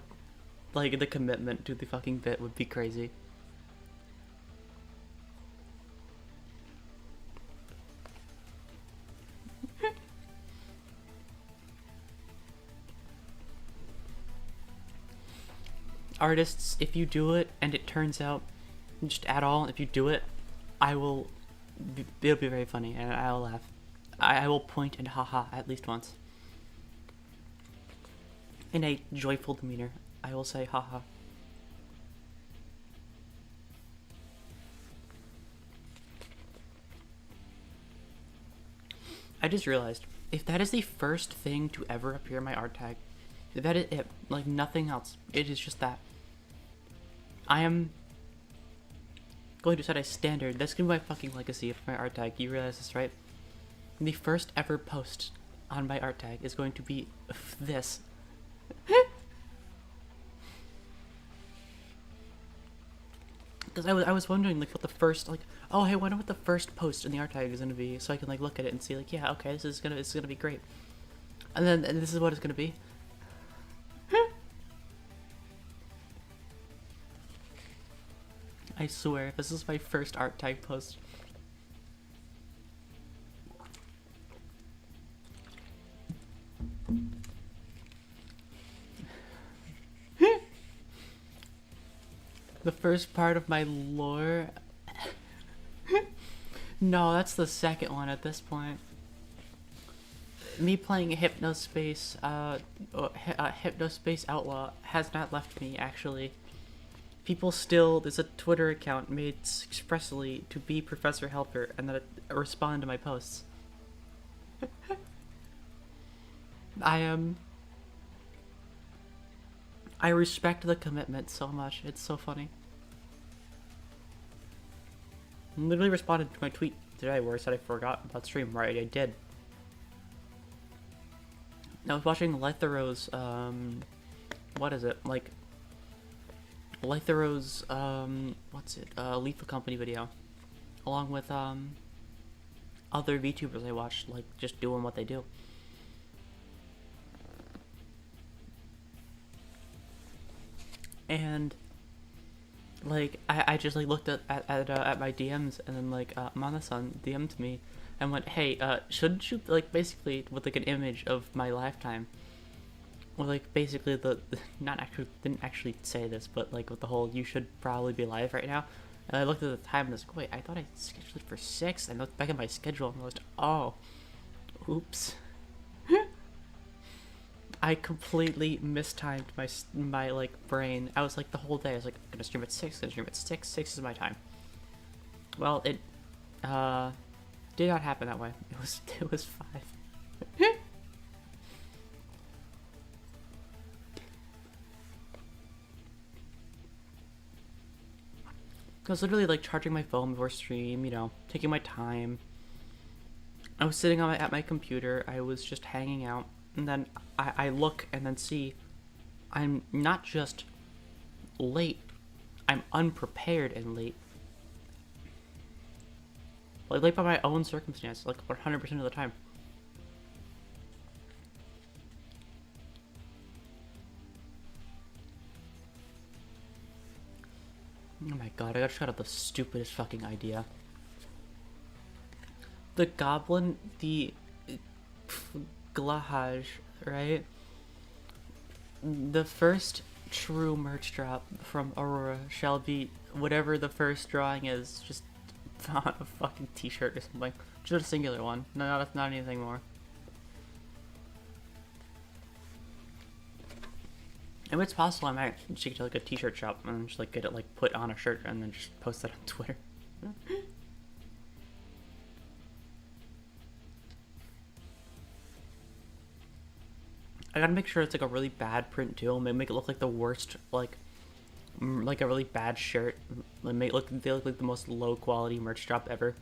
like, the commitment to the fucking bit would be crazy. Artists, if you do it and it turns out just at all, if you do it, it'll be very funny and I'll laugh. I will point and haha at least once. In a joyful demeanor, I will say haha. I just realized, if that is the first thing to ever appear in my art tag, if that is it, like nothing else, it is just that. I am going to set a standard. That's gonna be my fucking legacy for my art tag. You realize this, right? The first ever post on my art tag is going to be this. Because I was wondering like what the first, like, oh hey, I wonder what the first post in the art tag is gonna be, so I can like look at it and see like, yeah, okay, this is gonna be great. And then this is what it's gonna be. I swear, this is my first art tag post. The first part of my lore. No, that's the second one at this point. Me playing Hypnospace, Hypnospace Outlaw has not left me, actually. People still, there's a Twitter account made expressly to be Professor Helper and then respond to my posts. I respect the commitment so much, it's so funny. I literally responded to my tweet today where I said I forgot about stream, right? I did. I was watching Lythero's, what is it, like, Lythero's, what's it, Lethal Company video, along with, other VTubers I watch, like, just doing what they do. And like I just like looked at my DMs, and then like Mana-san DM'd me and went, hey, shouldn't you, like, basically with like an image of my lifetime, or like basically the not actually, didn't actually say this, but like with the whole you should probably be live right now. And I looked at the time and I was like, wait, I thought I scheduled it for 6. I looked back at my schedule and realized, oh, oops. I completely mistimed my like brain. I was like the whole day, I was like, I'm gonna stream at 6, gonna stream at 6, 6 is my time. Well, it did not happen that way. It was 5. I was literally like charging my phone before stream, you know, taking my time. I was sitting at my computer, I was just hanging out, and then I look and then see I'm not just late, I'm unprepared and late. Like late by my own circumstance, like 100% of the time. Oh my god, I just got the stupidest fucking idea. The goblin, the Glahaj, right? The first true merch drop from Aurora shall be whatever the first drawing is, just on a fucking t-shirt or something. Just a singular one, not anything more. And it's possible I might just get to like a t-shirt shop and just like get it like put on a shirt and then just post that on Twitter. I gotta make sure it's like a really bad print too. Make it look like the worst, like a really bad shirt. They look like the most low quality merch drop ever.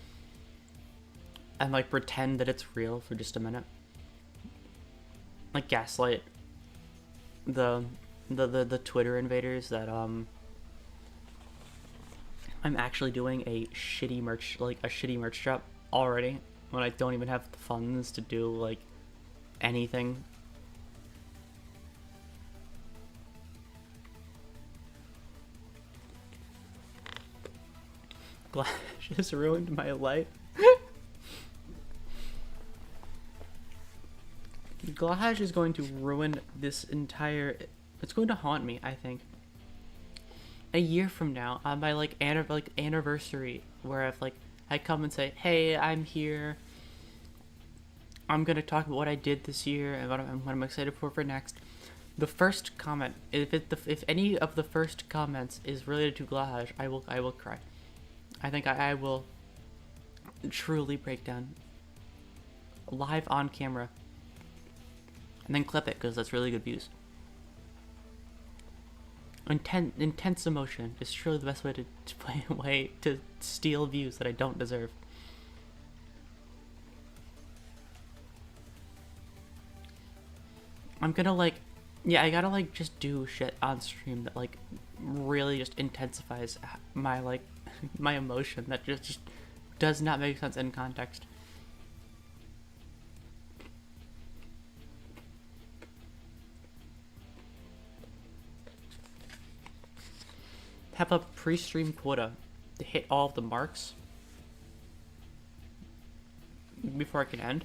And like pretend that it's real for just a minute. Like gaslight the Twitter invaders that I'm actually doing a shitty merch drop already when I don't even have the funds to do like anything. Glash has ruined my life. Glash is going to ruin this entire... It's going to haunt me, I think. A year from now, on my like anniversary, where I come and say, hey, I'm here. I'm gonna talk about what I did this year and what I'm excited for next. The first comment, if any of the first comments is related to Glahaj, I will cry. I think I will truly break down live on camera, and then clip it because that's really good views. Intense emotion is truly the best way to steal views that I don't deserve. I'm gonna I gotta just do shit on stream that really just intensifies my my emotion that just does not make sense in context. Have a pre-stream quota to hit all of the marks before I can end.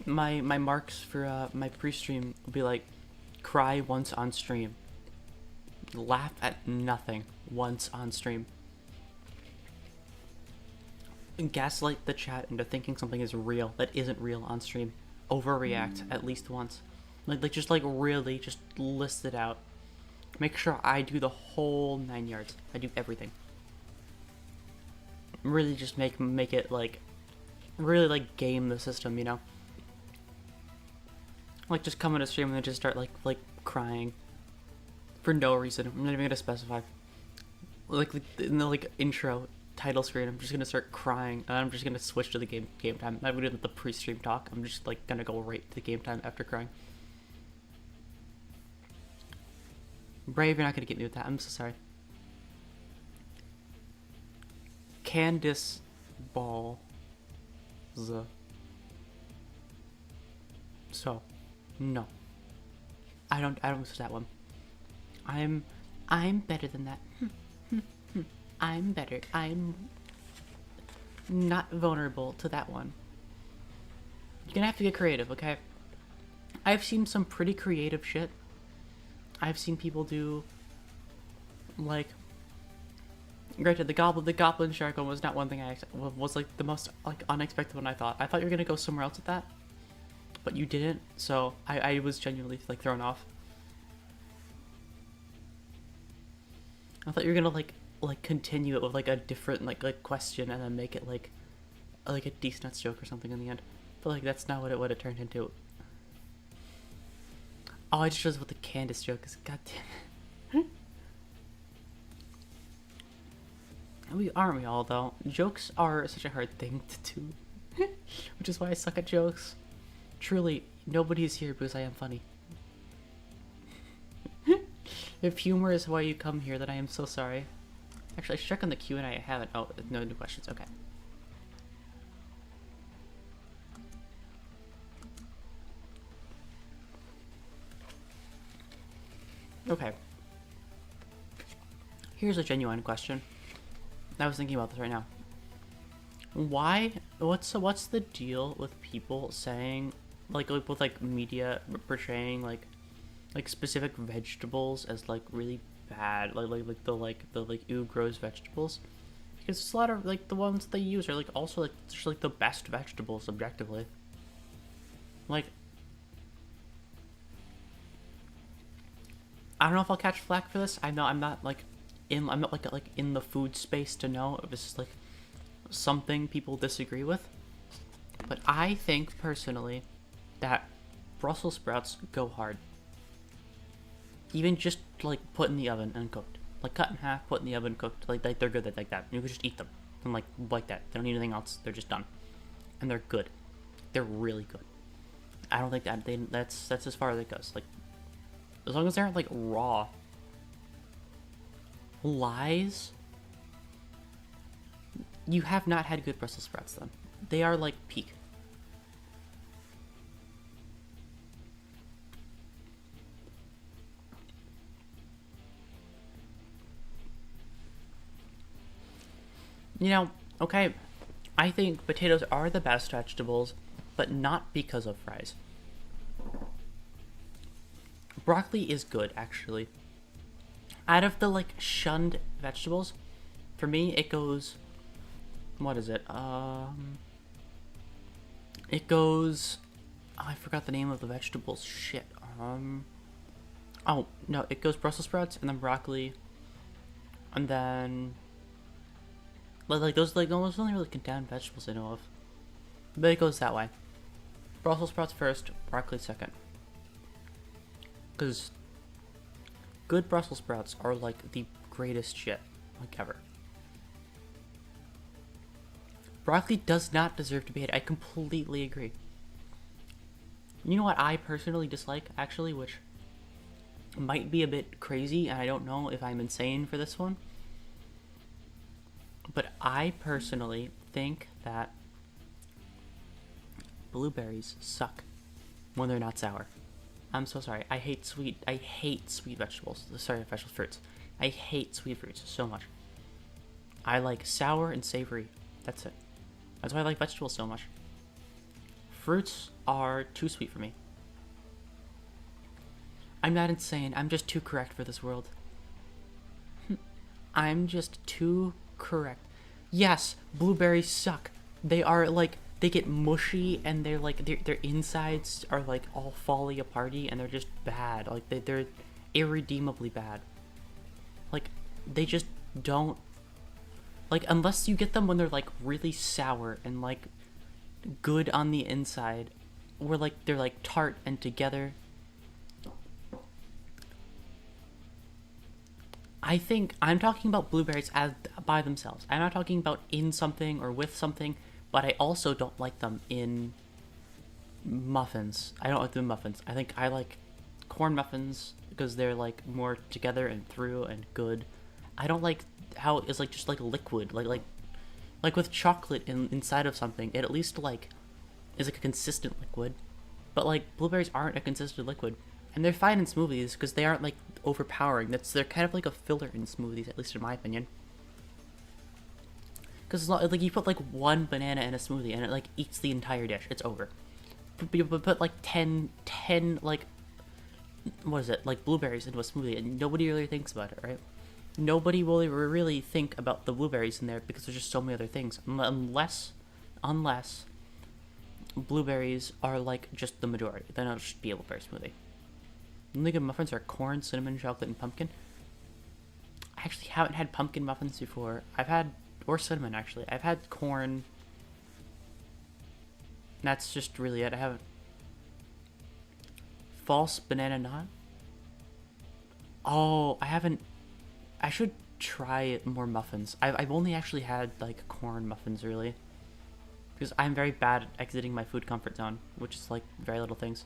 My marks for my pre-stream will be cry once on stream, laugh at nothing once on stream, and gaslight the chat into thinking something is real that isn't real on stream, overreact at least once, just really just list it out, make sure I do the whole 9 yards, I do everything, really just make it really game the system, you know. Just come on a stream and then just start crying for no reason. I'm not even gonna specify. In the intro title screen, I'm just gonna start crying and I'm just gonna switch to the game time. I'm not gonna do the pre-stream talk. I'm just gonna go right to the game time after crying. Brave, you're not gonna get me with that. I'm so sorry. Candice Balls. So, no. I don't listen to that one. I'm better than that. I'm better. I'm not vulnerable to that one. You're gonna have to get creative, okay? I've seen some pretty creative shit. I've seen people do, like, granted, the goblin shark one was not one thing was like the most like unexpected one I thought. I thought you were gonna go somewhere else with that, but you didn't. So I was genuinely like thrown off. I thought you were gonna like continue it with like a different like question and then make it like a decent nuts joke or something in the end. But like that's not what it turned into. Oh, I just realized what the Candace joke is. God damn it. Aren't we all though? Jokes are such a hard thing to do, which is why I suck at jokes. Truly, nobody's here because I am funny. If humor is why you come here, then I am so sorry. Actually, I should check on the Q&A. I haven't. Oh, no new questions. Okay. Okay. Here's a genuine question. I was thinking about this right now. What's the deal with people saying, like with like media portraying like specific vegetables as like really bad, like the ooh gross vegetables? Because it's a lot of like the ones they use are like also like just like the best vegetables objectively. Like, I don't know if I'll catch flack for this. I'm not like in the food space to know if this is like something people disagree with. But I think personally that Brussels sprouts go hard. Even just like put in the oven and cooked. Like cut in half, put in the oven, cooked. Like they're good like that. You can just eat them. And like that. They don't need anything else. They're just done. And they're good. They're really good. I don't think that's as far as it goes. Like, as long as they aren't like raw. Lies. You have not had good Brussels sprouts then. They are like peak. You know, okay, I think potatoes are the best vegetables, but not because of fries. Broccoli is good, actually. Out of the like shunned vegetables, for me it goes, what is it? It goes, oh, I forgot the name of the vegetables. Shit. Oh no, it goes Brussels sprouts and then broccoli, and then like those only really condemned vegetables I know of. But it goes that way. Brussels sprouts first, broccoli second. Because good Brussels sprouts are like the greatest shit like ever. Broccoli does not deserve to be had. I completely agree. You know what I personally dislike, actually, which might be a bit crazy, and I don't know if I'm insane for this one. But I personally think that blueberries suck when they're not sour. I'm so sorry. I hate sweet vegetables. Sorry, vegetable fruits. I hate sweet fruits so much. I like sour and savory. That's it. That's why I like vegetables so much. Fruits are too sweet for me. I'm not insane. I'm just too correct for this world. I'm just too correct. Yes, blueberries suck. They are like, they get mushy and they're like, their insides are like all falling aparty and they're just bad. Like they're irredeemably bad. Like they just don't, like unless you get them when they're like really sour and like good on the inside, or like they're like tart and together. I think I'm talking about blueberries as by themselves. I'm not talking about in something or with something, but I also don't like them in muffins. I don't like them in muffins. I think I like corn muffins because they're like more together and through and good. I don't like how it's like just like liquid, like Like with chocolate inside of something, it at least like is like a consistent liquid. But like blueberries aren't a consistent liquid, and they're fine in smoothies because they aren't like overpowering. They're kind of like a filler in smoothies, at least in my opinion. Because like you put like one banana in a smoothie and it like eats the entire dish, it's over. But put like 10 like what is it, like blueberries into a smoothie, and nobody really thinks about it, right? Nobody will really think about the blueberries in there because there's just so many other things. Unless blueberries are like just the majority, then it'll just be a blueberry smoothie. The only good muffins are corn, cinnamon, chocolate, and pumpkin. I actually haven't had pumpkin muffins before. Or cinnamon actually. I've had corn. That's just really it. I haven't. False banana nut. Oh, I haven't. I should try more muffins. I've only actually had like corn muffins really, because I'm very bad at exiting my food comfort zone, which is like very little things.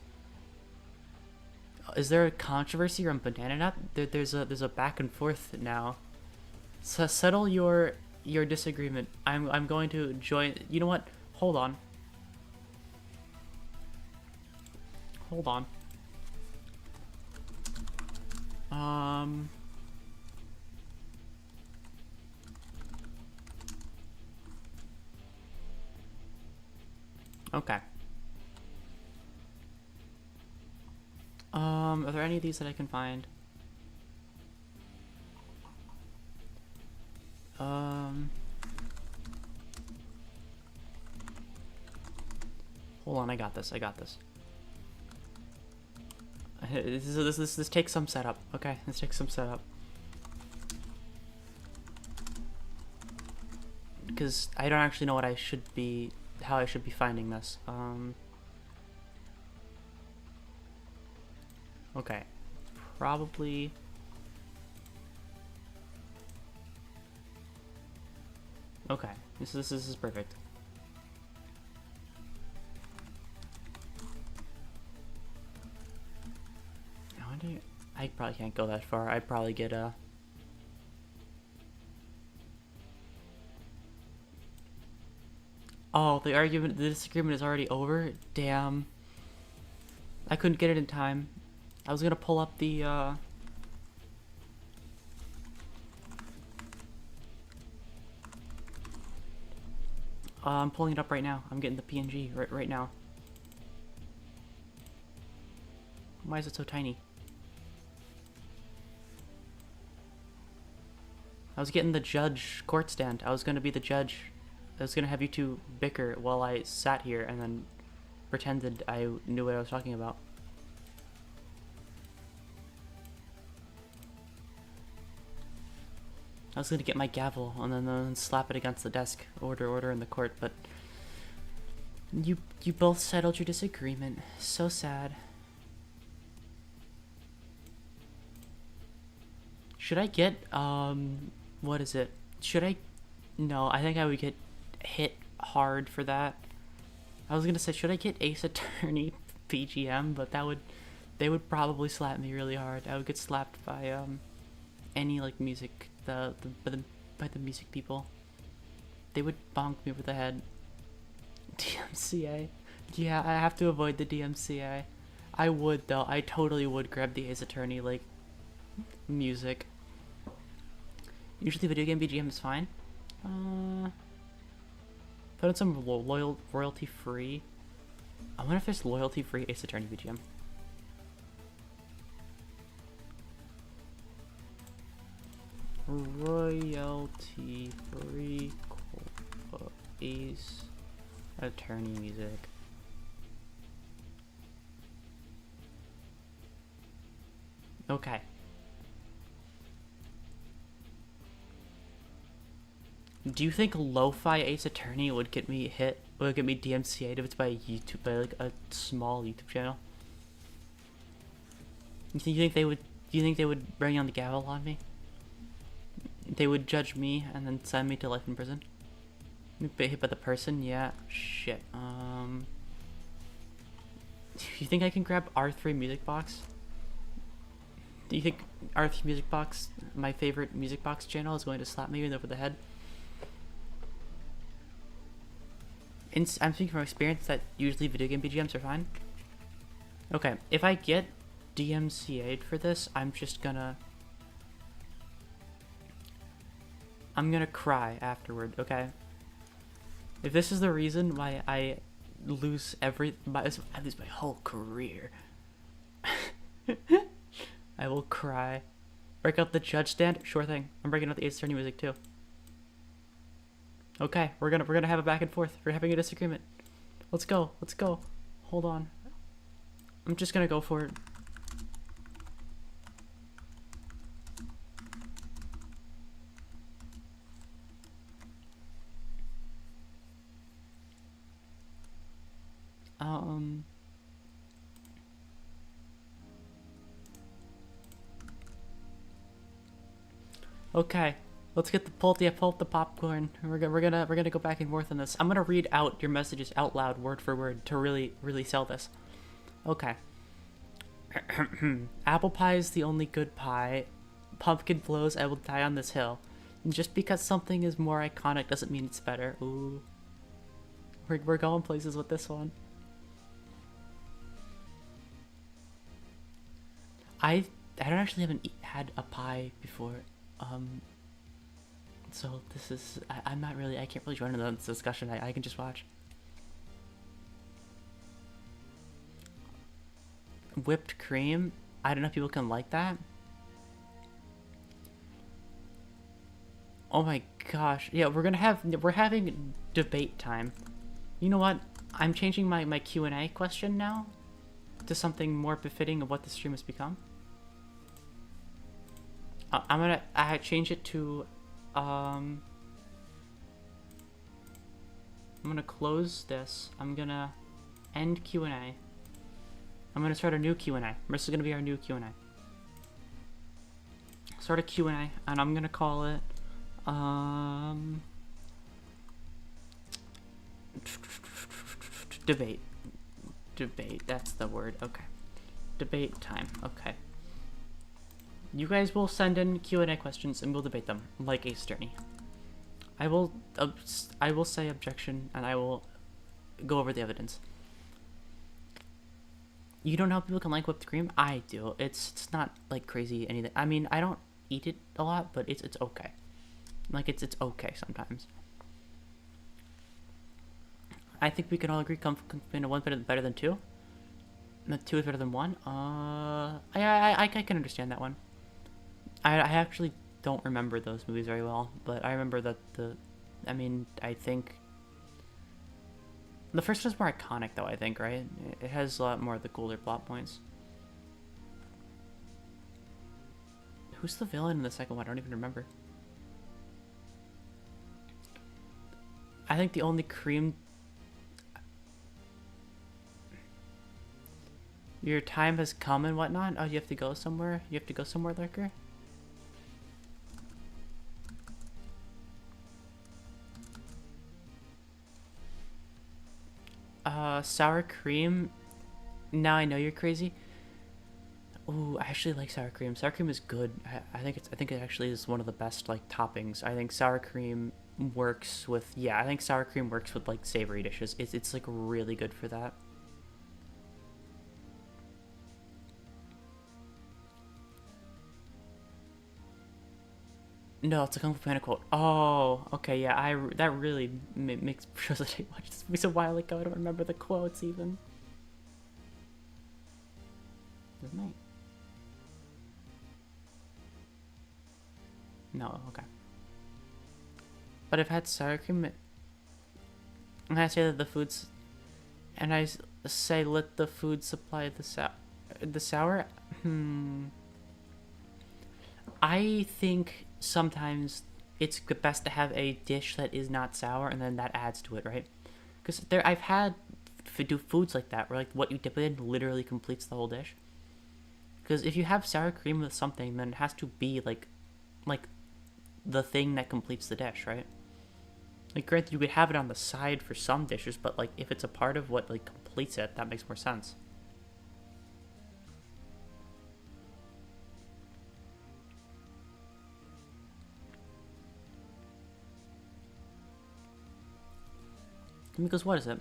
Is there a controversy around banana nut? There's a back and forth now. So settle your disagreement. I'm going to join. You know what? Hold on. Hold on. Okay. Are there any of these that I can find? Hold on, I got this. This takes some setup. Okay, this takes some setup. Because I don't actually know how I should be finding this. Okay, probably. Okay, this is perfect. I probably can't go that far. I'd probably get a. Oh, the disagreement is already over? Damn. I couldn't get it in time. I was gonna pull up the, I'm pulling it up right now. I'm getting the PNG right now. Why is it so tiny? I was getting the judge court stand. I was gonna be the judge. I was gonna have you two bicker while I sat here and then pretended I knew what I was talking about. I was gonna get my gavel and then slap it against the desk. Order in the court, but you both settled your disagreement. So sad. Should I get what is it? Should I? No, I think I would get hit hard for that. I was gonna say, should I get Ace Attorney PGM, but they would probably slap me really hard. I would get slapped by any like music by the music people. They would bonk me over the head. DMCA. Yeah, I have to avoid the DMCA. I would though. I totally would grab the Ace Attorney like music. Usually video game BGM is fine. Put in some royalty free. I wonder if there's loyalty free Ace Attorney BGM. Royalty free Ace Attorney music. Okay. Do you think lo-fi Ace Attorney would get me DMCA'd if it's by YouTube, by like a small YouTube channel? You think they would? Do you think they would bring on the gavel on me? They would judge me and then send me to life in prison. Be hit by the person? Yeah. Shit. You think I can grab R3 Music Box? Do you think R3 Music Box, my favorite music box channel, is going to slap me over the head? I'm speaking from experience that usually video game BGMs are fine. Okay, if I get DMCA'd for this, I'm gonna cry afterward, okay? If this is the reason why I lose I lose my whole career, I will cry. Break out the judge stand? Sure thing. I'm breaking out the Ace Attorney music too. Okay, we're gonna have a back and forth. We're having a disagreement. Let's go. Let's go. Hold on. I'm just gonna go for it. Okay, let's get the pull up the popcorn. We're gonna go back and forth on this. I'm gonna read out your messages out loud, word for word, to really sell this. Okay. Apple pie is the only good pie. Pumpkin flows, I will die on this hill. And just because something is more iconic doesn't mean it's better. Ooh. We're going places with this one. I don't actually haven't had a pie before. So this is, I'm not really, I can't really join in this discussion. I can just watch. Whipped cream? I don't know if people can like that. Oh my gosh. Yeah, we're having debate time. You know what? I'm changing my Q&A question now to something more befitting of what the stream has become. I'm gonna change it to, I'm gonna close this. I'm gonna end Q&A. I'm gonna start a new Q&A. This is gonna be our new Q&A. Start a Q&A, and I'm gonna call it, debate. Debate, that's the word, okay. Debate time, okay. You guys will send in Q&A questions and we'll debate them, like Ace Attorney. I will say objection and I will go over the evidence. You don't know how people can like whipped cream? I do. It's not like crazy anything. I mean, I don't eat it a lot, but it's okay. Like it's okay sometimes. I think we can all agree one better than two. And two is better than one. I can understand that one. I actually don't remember those movies very well, but I remember that I think the first one's more iconic though, I think, right? It has a lot more of the cooler plot points. Who's the villain in the second one? I don't even remember. I think the only cream... Your time has come and whatnot? Oh, you have to go somewhere? You have to go somewhere, Lurker? Sour cream. Now I know you're crazy. Ooh, I actually like sour cream. Sour cream is good. I think it actually is one of the best like toppings. I think sour cream works with I think sour cream works with like savory dishes. It's like really good for that. No, it's a Kung Fu Panda quote. Oh, okay, yeah. That really makes shows that I watched this movie a while ago. I don't remember the quotes even. Isn't it? No, okay. But I've had sour cream, and I say that the foods, and I say let the food supply the sour. I think sometimes it's best to have a dish that is not sour, and then that adds to it, right? Because I've had foods like that where like what you dip it in literally completes the whole dish. Because if you have sour cream with something, then it has to be like the thing that completes the dish, right? Like, granted, you could have it on the side for some dishes, but like if it's a part of what like completes it, that makes more sense. Because what is it?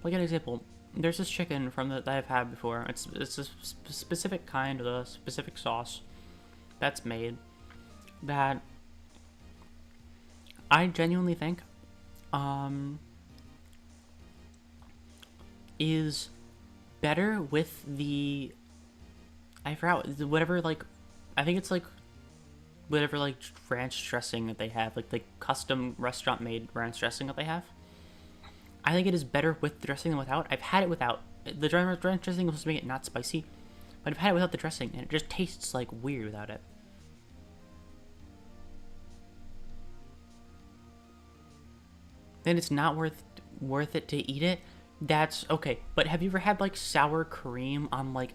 Like an example, there's this chicken from that I've had before. It's a specific kind of a specific sauce that's made that I genuinely think is better with the I forgot whatever like I think it's like whatever like ranch dressing that they have, like the custom restaurant made ranch dressing that they have. I think it is better with the dressing than without. I've had it without. The ranch dressing was supposed to make it not spicy, but I've had it without the dressing, and it just tastes like weird without it. Then it's not worth it to eat it. That's okay. But have you ever had like sour cream on like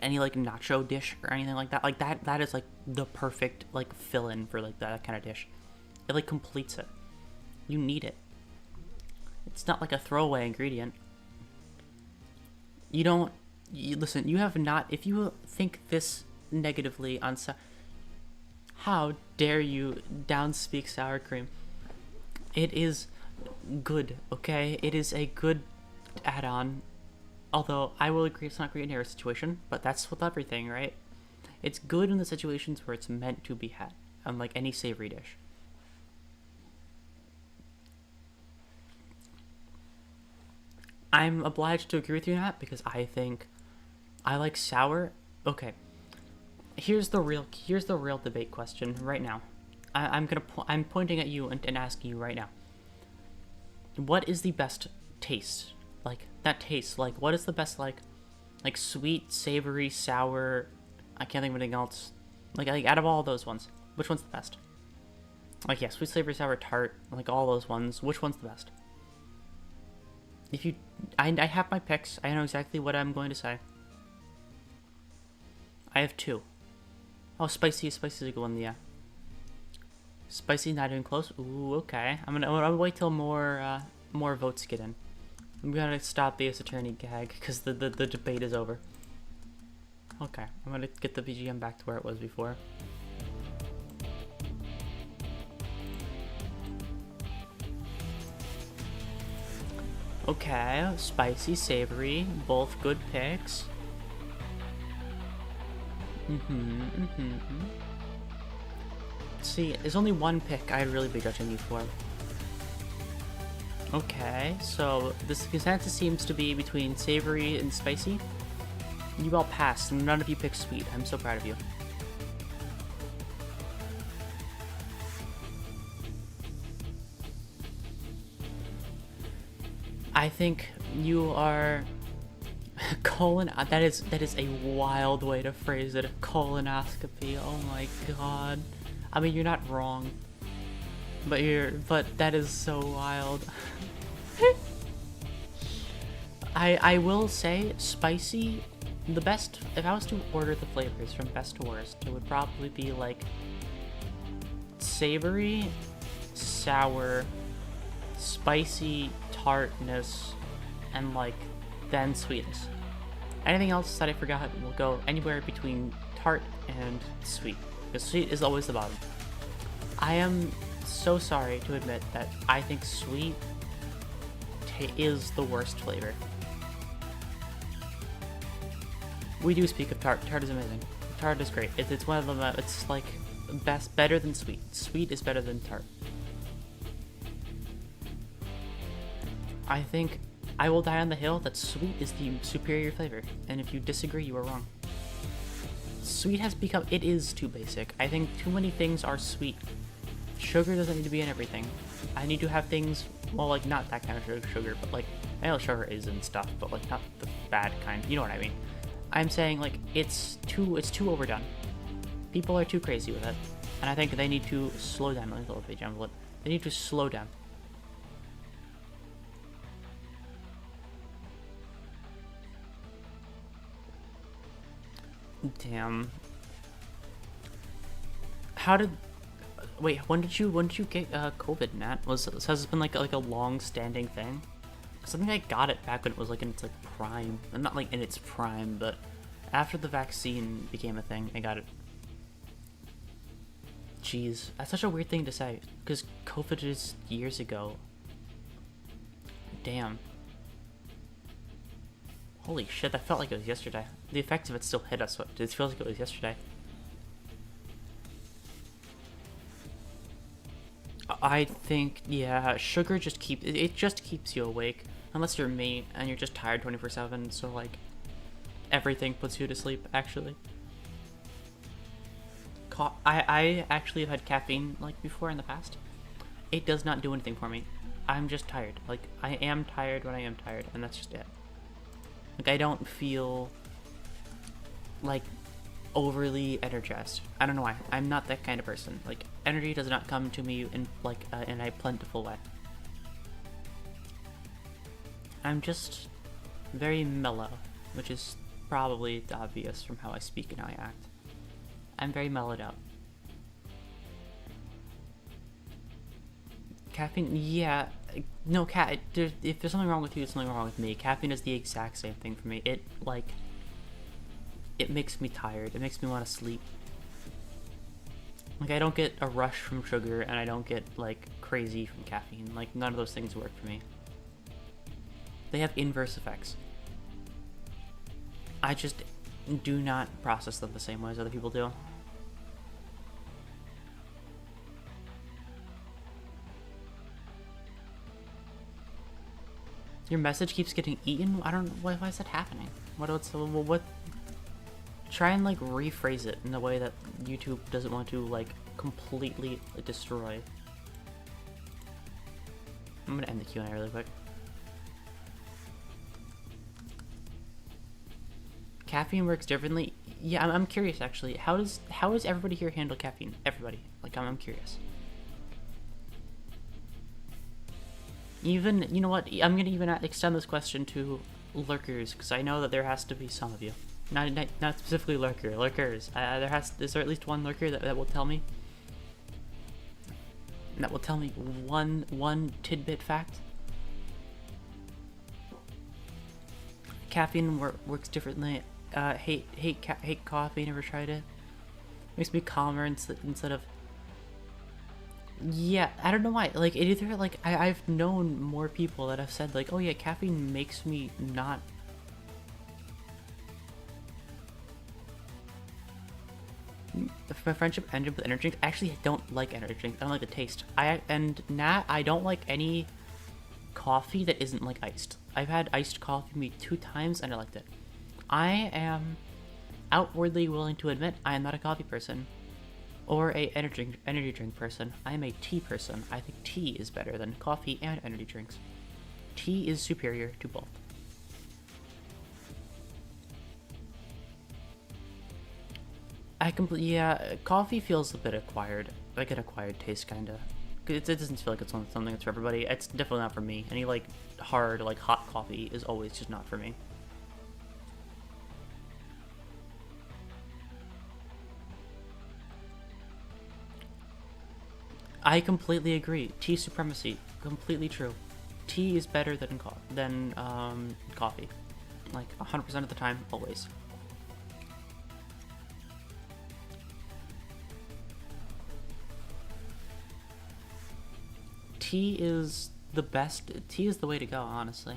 any like nacho dish or anything like that? Like that is like the perfect like fill-in for like that kind of dish. It like completes it. You need it. It's not like a throwaway ingredient. You don't listen, you have not if you think this negatively on how dare you downspeak sour cream? It is good, okay? It is a good add-on. Although I will agree it's not great in every situation, but that's with everything, right? It's good in the situations where it's meant to be had, unlike any savory dish. I'm obliged to agree with you on that because I think I like sour. Okay, here's the real debate question right now. I'm pointing at you and asking you right now. What is the best taste? Like that taste. Like what is the best like sweet, savory, sour? I can't think of anything else. Like out of all those ones, which one's the best? Like yeah, sweet, savory, sour, tart. Like all those ones. Which one's the best? If you, I have my picks. I know exactly what I'm going to say. I have two. Oh, spicy is a good one. Yeah. Spicy, not even close. Ooh, okay. I'm gonna wait till more votes get in. I'm gonna stop the attorney gag because the debate is over. Okay, I'm gonna get the BGM back to where it was before. Okay, spicy, savory, both good picks. See, there's only one pick I'd really be judging you for. Okay, so this consensus seems to be between savory and spicy. You all passed, and none of you picked sweet. I'm so proud of you. I think you are that is a wild way to phrase it. A colonoscopy. Oh my god. I mean, you're not wrong. But that is so wild. I will say spicy, the best, if I was to order the flavors from best to worst, it would probably be like savory, sour, spicy, tartness, and like then sweetness. Anything else that I forgot will go anywhere between tart and sweet, because sweet is always the bottom. I am so sorry to admit that I think sweet is the worst flavor. We do speak of tart. Tart is amazing. Tart is great. It's one of them. It's like better than sweet. Sweet is better than tart. I think I will die on the hill that sweet is the superior flavor, and if you disagree, you are wrong. Sweet has become, it is too basic. I think too many things are sweet. Sugar doesn't need to be in everything. I need to have things, well, like not that kind of sugar, but like, I know sugar is and stuff, but like not the bad kind, you know what I mean. I'm saying like, it's too overdone. People are too crazy with it, and I think they need to slow down a little bit, They need to slow down. Damn. How did? Wait, when did you get COVID, Nat? Has this been like a long-standing thing? Something I got it back when it was like in its like prime, not like in its prime, but after the vaccine became a thing, I got it. Jeez, that's such a weird thing to say because COVID is years ago. Damn. Holy shit, that felt like it was yesterday. The effects of it still hit us, but it feels like it was yesterday. I think, yeah, sugar just it just keeps you awake. Unless you're me and you're just tired 24/7, so like everything puts you to sleep, actually. I actually have had caffeine like before in the past. It does not do anything for me. I'm just tired. Like, I am tired when I am tired, and that's just it. Like, I don't feel like overly energized. I don't know why. I'm not that kind of person. Like, energy does not come to me in like in a plentiful way. I'm just very mellow, which is probably obvious from how I speak and how I act. I'm very mellowed out. Caffeine, yeah. No, if there's something wrong with you, there's something wrong with me. Caffeine is the exact same thing for me. It makes me tired. It makes me want to sleep. Like, I don't get a rush from sugar, and I don't get, like, crazy from caffeine. Like, none of those things work for me. They have inverse effects. I just do not process them the same way as other people do. Your message keeps getting eaten? I don't know. Why is that happening? What? Try and, like, rephrase it in a way that YouTube doesn't want to, like, completely destroy. I'm gonna end the Q&A really quick. Caffeine works differently. Yeah, I'm curious actually. How does everybody here handle caffeine? Everybody. Like, I'm curious. Even, you know what? I'm gonna even extend this question to lurkers, because I know that there has to be some of you. Not specifically lurkers. Is there at least one lurker that will tell me? That will tell me one tidbit fact. Caffeine works differently. Hate coffee. Never tried it. Makes me calmer instead of. Yeah, I don't know why. Like, it either like I've known more people that have said like, oh yeah, caffeine makes me not. If my friendship ended with energy drinks, actually I don't like energy drinks. I don't like the taste. I don't like any coffee that isn't like iced. I've had iced coffee maybe 2 times and I liked it. I am outwardly willing to admit I am not a coffee person or a energy drink person. I am a tea person. I think tea is better than coffee and energy drinks. Tea is superior to both. Coffee feels a bit acquired, like an acquired taste, kinda. It doesn't feel like it's something that's for everybody. It's definitely not for me. Any like hard, like hot coffee is always just not for me. I completely agree. Tea supremacy, completely true. Tea is better than coffee, like 100% of the time, always. Tea is the best. Tea is the way to go, honestly.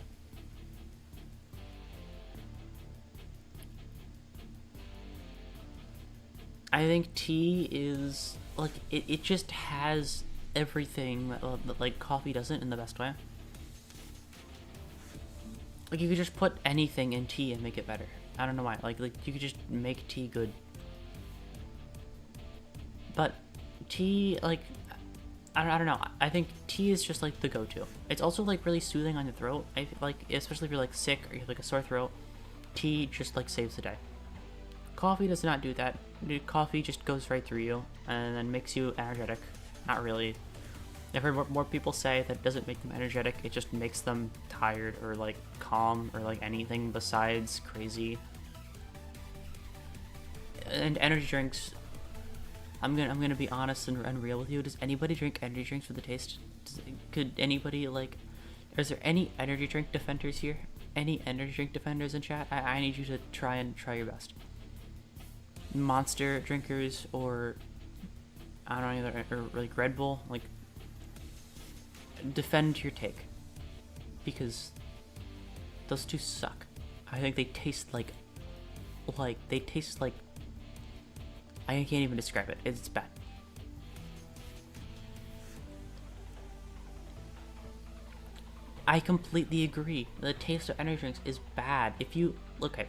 I think tea is like it just has everything that like coffee doesn't in the best way. Like, you could just put anything in tea and make it better. I don't know why. Like you could just make tea good. But tea, like, I don't know. I think tea is just like the go-to. It's also like really soothing on your throat. I feel like, especially if you're like sick or you have like a sore throat, tea just like saves the day. Coffee does not do that. Coffee just goes right through you and then makes you energetic. Not really. I've heard more people say that it doesn't make them energetic, it just makes them tired or like calm or like anything besides crazy. And energy drinks, I'm gonna be honest and real with you. Does anybody drink energy drinks for the taste? Could anybody like? Is there any energy drink defenders here? Any energy drink defenders in chat? I need you to try your best. Monster drinkers or I don't know, or like Red Bull, like defend your take because those two suck. I think they taste like they taste like, I can't even describe it. It's bad. I completely agree. The taste of energy drinks is bad. If you, okay,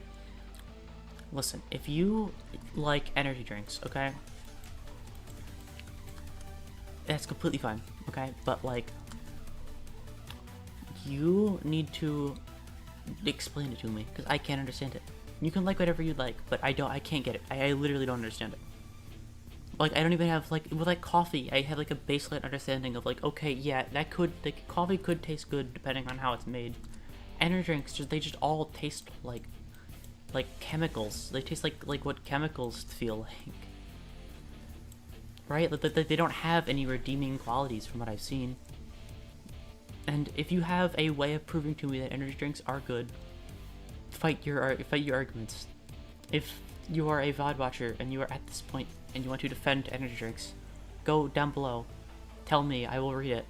listen, if you like energy drinks, okay, that's completely fine, okay, but like, you need to explain it to me, because I can't understand it. You can like whatever you like, but I can't get it. I literally don't understand it. Like, I don't even have, like, with, like, coffee, I have, like, a baseline understanding of, like, okay, yeah, that could, like, coffee could taste good depending on how it's made. Energy drinks, they just all taste like chemicals. They taste like what chemicals feel like. Right? Like, they don't have any redeeming qualities from what I've seen. And if you have a way of proving to me that energy drinks are good, fight your arguments. If you are a VOD watcher and you are at this point and you want to defend energy drinks, go down below. Tell me, I will read it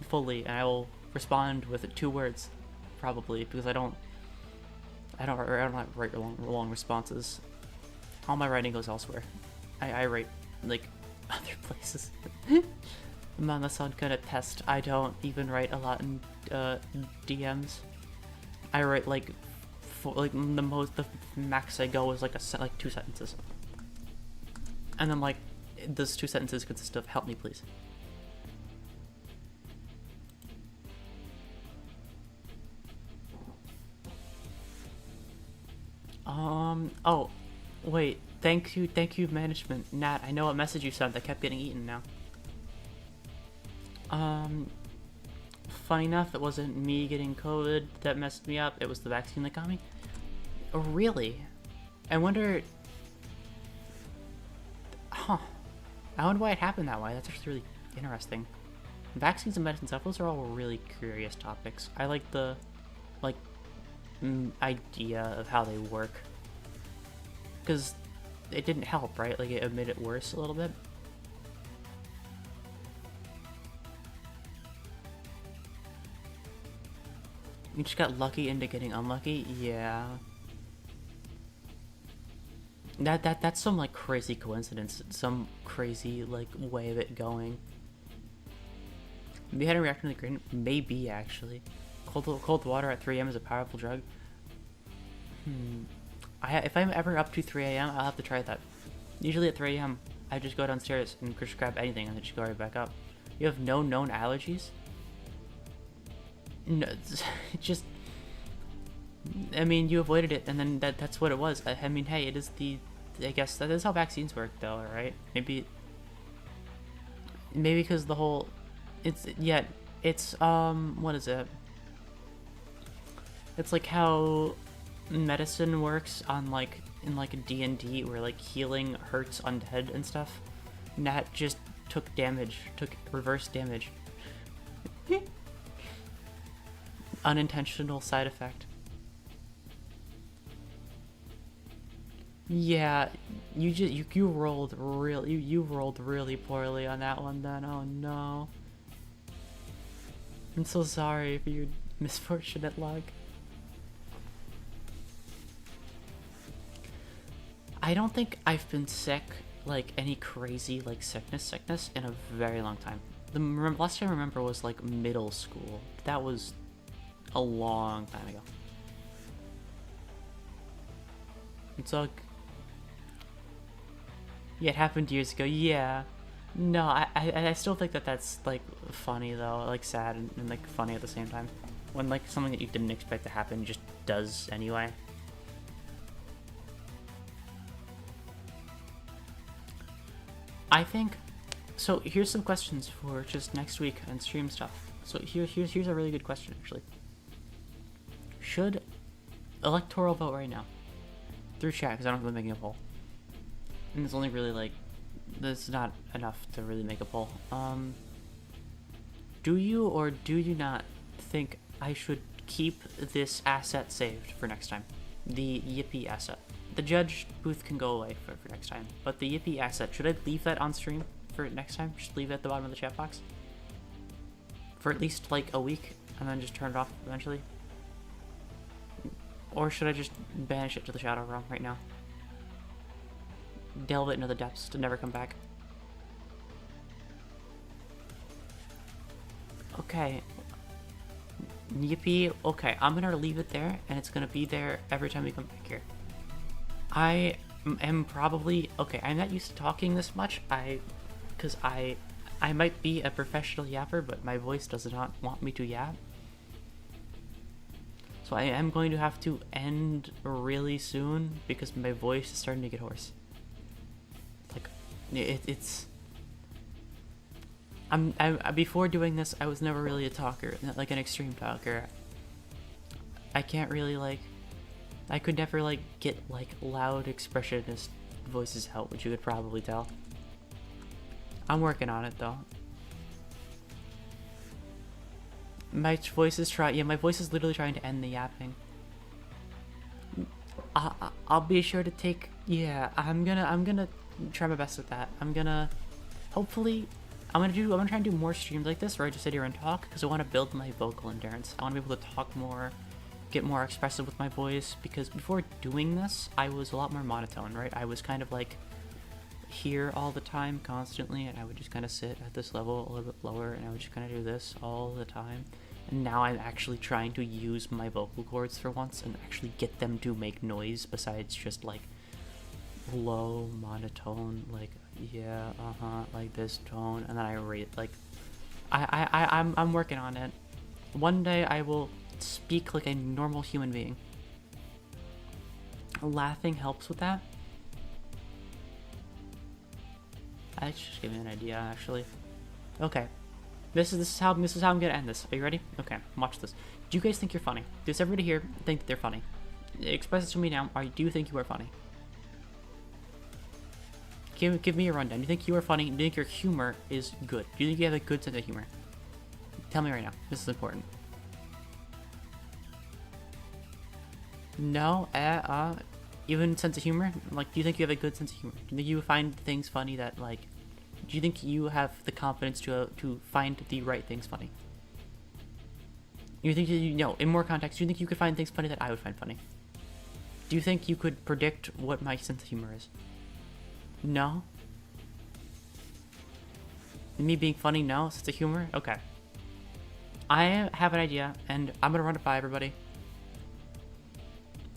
fully, and I will respond with 2 words, probably, because I don't write long responses. All my writing goes elsewhere. I write, like, other places. Mama-san could attest, I don't even write a lot in DMs. I write, like, the max I go is like 2 sentences, and then like those 2 sentences consist of "help me please." Oh, wait. Thank you, management. Nat, I know what message you sent that kept getting eaten now. Funny enough, it wasn't me getting COVID that messed me up. It was the vaccine that got me. Oh, really? I wonder... Huh. I wonder why it happened that way. That's actually really interesting. Vaccines and medicine stuff, those are all really curious topics. I like the, like, idea of how they work. Because it didn't help, right? Like, it made it worse a little bit. You just got lucky into getting unlucky? Yeah. That's some, like, crazy coincidence. Some crazy, like, way of it going. Maybe had a reaction to the green? Maybe, actually. Cold water at 3 a.m. is a powerful drug. If I'm ever up to 3 a.m., I'll have to try that. Usually at 3 a.m., I just go downstairs and just grab anything and then just go right back up. You have no known allergies? No, just... I mean, you avoided it, and then that's what it was. I mean, hey, it is the... I guess that is how vaccines work, though, right? Maybe because the whole... It's... Yeah, it's, what is it? It's like how medicine works on, like, in, like, a D&D, where, like, healing hurts undead and stuff. Nat just took reverse damage. Unintentional side effect. Yeah, you rolled really poorly on that one then. Oh no. I'm so sorry for your misfortunate luck. I don't think I've been sick, like any crazy like sickness in a very long time. The last time I remember was like middle school. That was a long time ago. It's like, yeah, it happened years ago. Yeah, no, I still think that's like funny though, like sad and like funny at the same time. When like something that you didn't expect to happen just does anyway. I think, so here's some questions for just next week and stream stuff. So here's a really good question actually. Should electoral vote right now through chat, because I don't feel like making a poll, and it's only really like, there's not enough to really make a poll. Do you or do you not think I should keep this asset saved for next time? The Yippee asset. The judge booth can go away for next time, but the Yippee asset, should I leave that on stream for next time? Just leave it at the bottom of the chat box for at least like a week, and then just turn it off eventually? Or should I just banish it to the shadow realm right now? Delve it into the depths to never come back. Okay. Yippee. Okay, I'm gonna leave it there, and it's gonna be there every time we come back here. I am probably... Okay, I'm not used to talking this much. Because I might be a professional yapper, but my voice does not want me to yap. So I am going to have to end really soon because my voice is starting to get hoarse. Like, it's... before doing this, I was never really a talker, like an extreme talker. I can't really, like... I could never, like, get, like, loud expressionist voices out, which you could probably tell. I'm working on it, though. My voice is my voice is literally trying to end the yapping. I'll be sure to take... Yeah, I'm gonna try my best with that. Hopefully... I'm gonna try and do more streams like this where I just sit here and talk, because I want to build my vocal endurance. I want to be able to talk more, get more expressive with my voice, because before doing this, I was a lot more monotone, right? I was kind of like here all the time, constantly, and I would just kind of sit at this level a little bit lower, and I would just kind of do this all the time. And now I'm actually trying to use my vocal cords for once and actually get them to make noise besides just like low monotone, like yeah, like this tone, and then I rate like I'm working on it. One day I will speak like a normal human being. Laughing helps with that. That's just giving me an idea, actually. Okay, this is how I'm gonna end this. Are you ready? Okay, watch this. Do you guys think you're funny? Does everybody here think that they're funny? Express it to me now. Do you think you are funny? Give me a rundown. Do you think you are funny? Do you think your humor is good? Do you think you have a good sense of humor? Tell me right now. This is important. No? Even sense of humor? Like, do you think you have a good sense of humor? Do you think you find things funny that, like... Do you think you have the confidence to find the right things funny? You think in more context, do you think you could find things funny that I would find funny? Do you think you could predict what my sense of humor is? No? Me being funny, no? Sense of humor? Okay. I have an idea, and I'm gonna run it by everybody.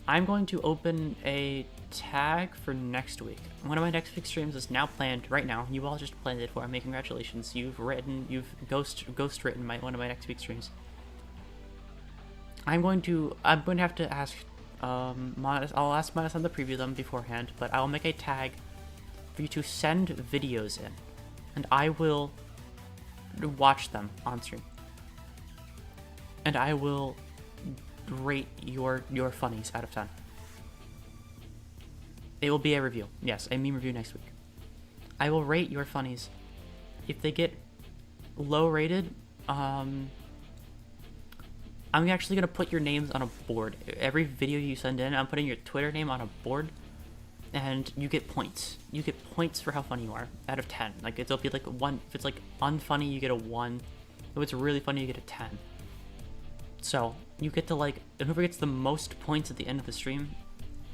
I'm going to open a tag for next week. One of my next week streams is now planned right now. You all just planned it for me. Congratulations. You've ghost written one of my next week streams. I'm going to have to ask I'll ask Modest to preview them beforehand, but I'll make a tag for you to send videos in, and I will watch them on stream, and I will rate your funnies out of 10. It will be a review. Yes, a meme review next week. I will rate your funnies. If they get low rated, I'm actually gonna put your names on a board. Every video you send in, I'm putting your Twitter name on a board, and you get points. You get points for how funny you are out of 10. Like, it'll be like 1. If it's like unfunny, you get a 1. If it's really funny, you get a 10. So you get to, like, and whoever gets the most points at the end of the stream,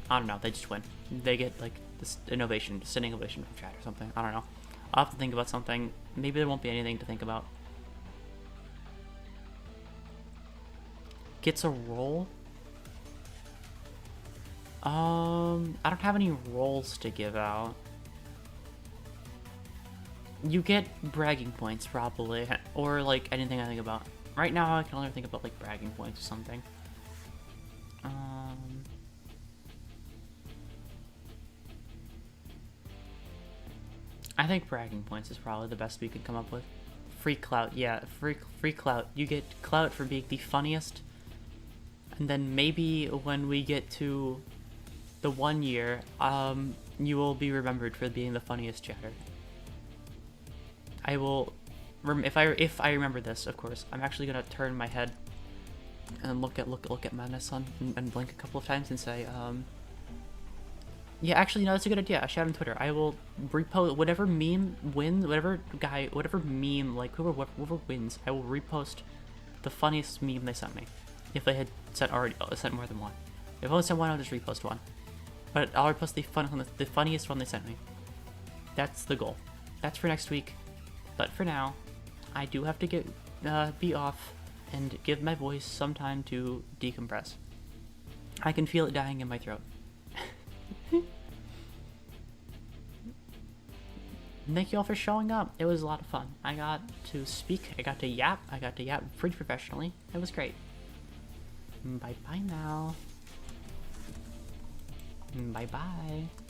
I don't know, they just win. They get like this innovation, standing ovation from chat or something. I don't know. I'll have to think about something. Maybe there won't be anything to think about. Gets a roll? I don't have any rolls to give out. You get bragging points, probably. Or, like, anything I think about. Right now, I can only think about, like, bragging points or something. I think bragging points is probably the best we could come up with. Free clout, yeah, free clout. You get clout for being the funniest. And then maybe when we get to the 1 year, you will be remembered for being the funniest chatter. I will, if I remember this, of course. I'm actually gonna turn my head and look at Madness on and blink a couple of times and say, yeah, actually, no, that's a good idea. I shout on Twitter. I will repost whatever meme wins, whatever meme, like whoever wins, I will repost the funniest meme they sent me. If they had sent more than one. If I only sent one, I'll just repost one. But I'll repost the funniest one they sent me. That's the goal. That's for next week. But for now, I do have to be off and give my voice some time to decompress. I can feel it dying in my throat. Thank you all for showing up. It was a lot of fun. I got to speak, I got to yap pretty professionally. It was great. Bye bye now. Bye bye.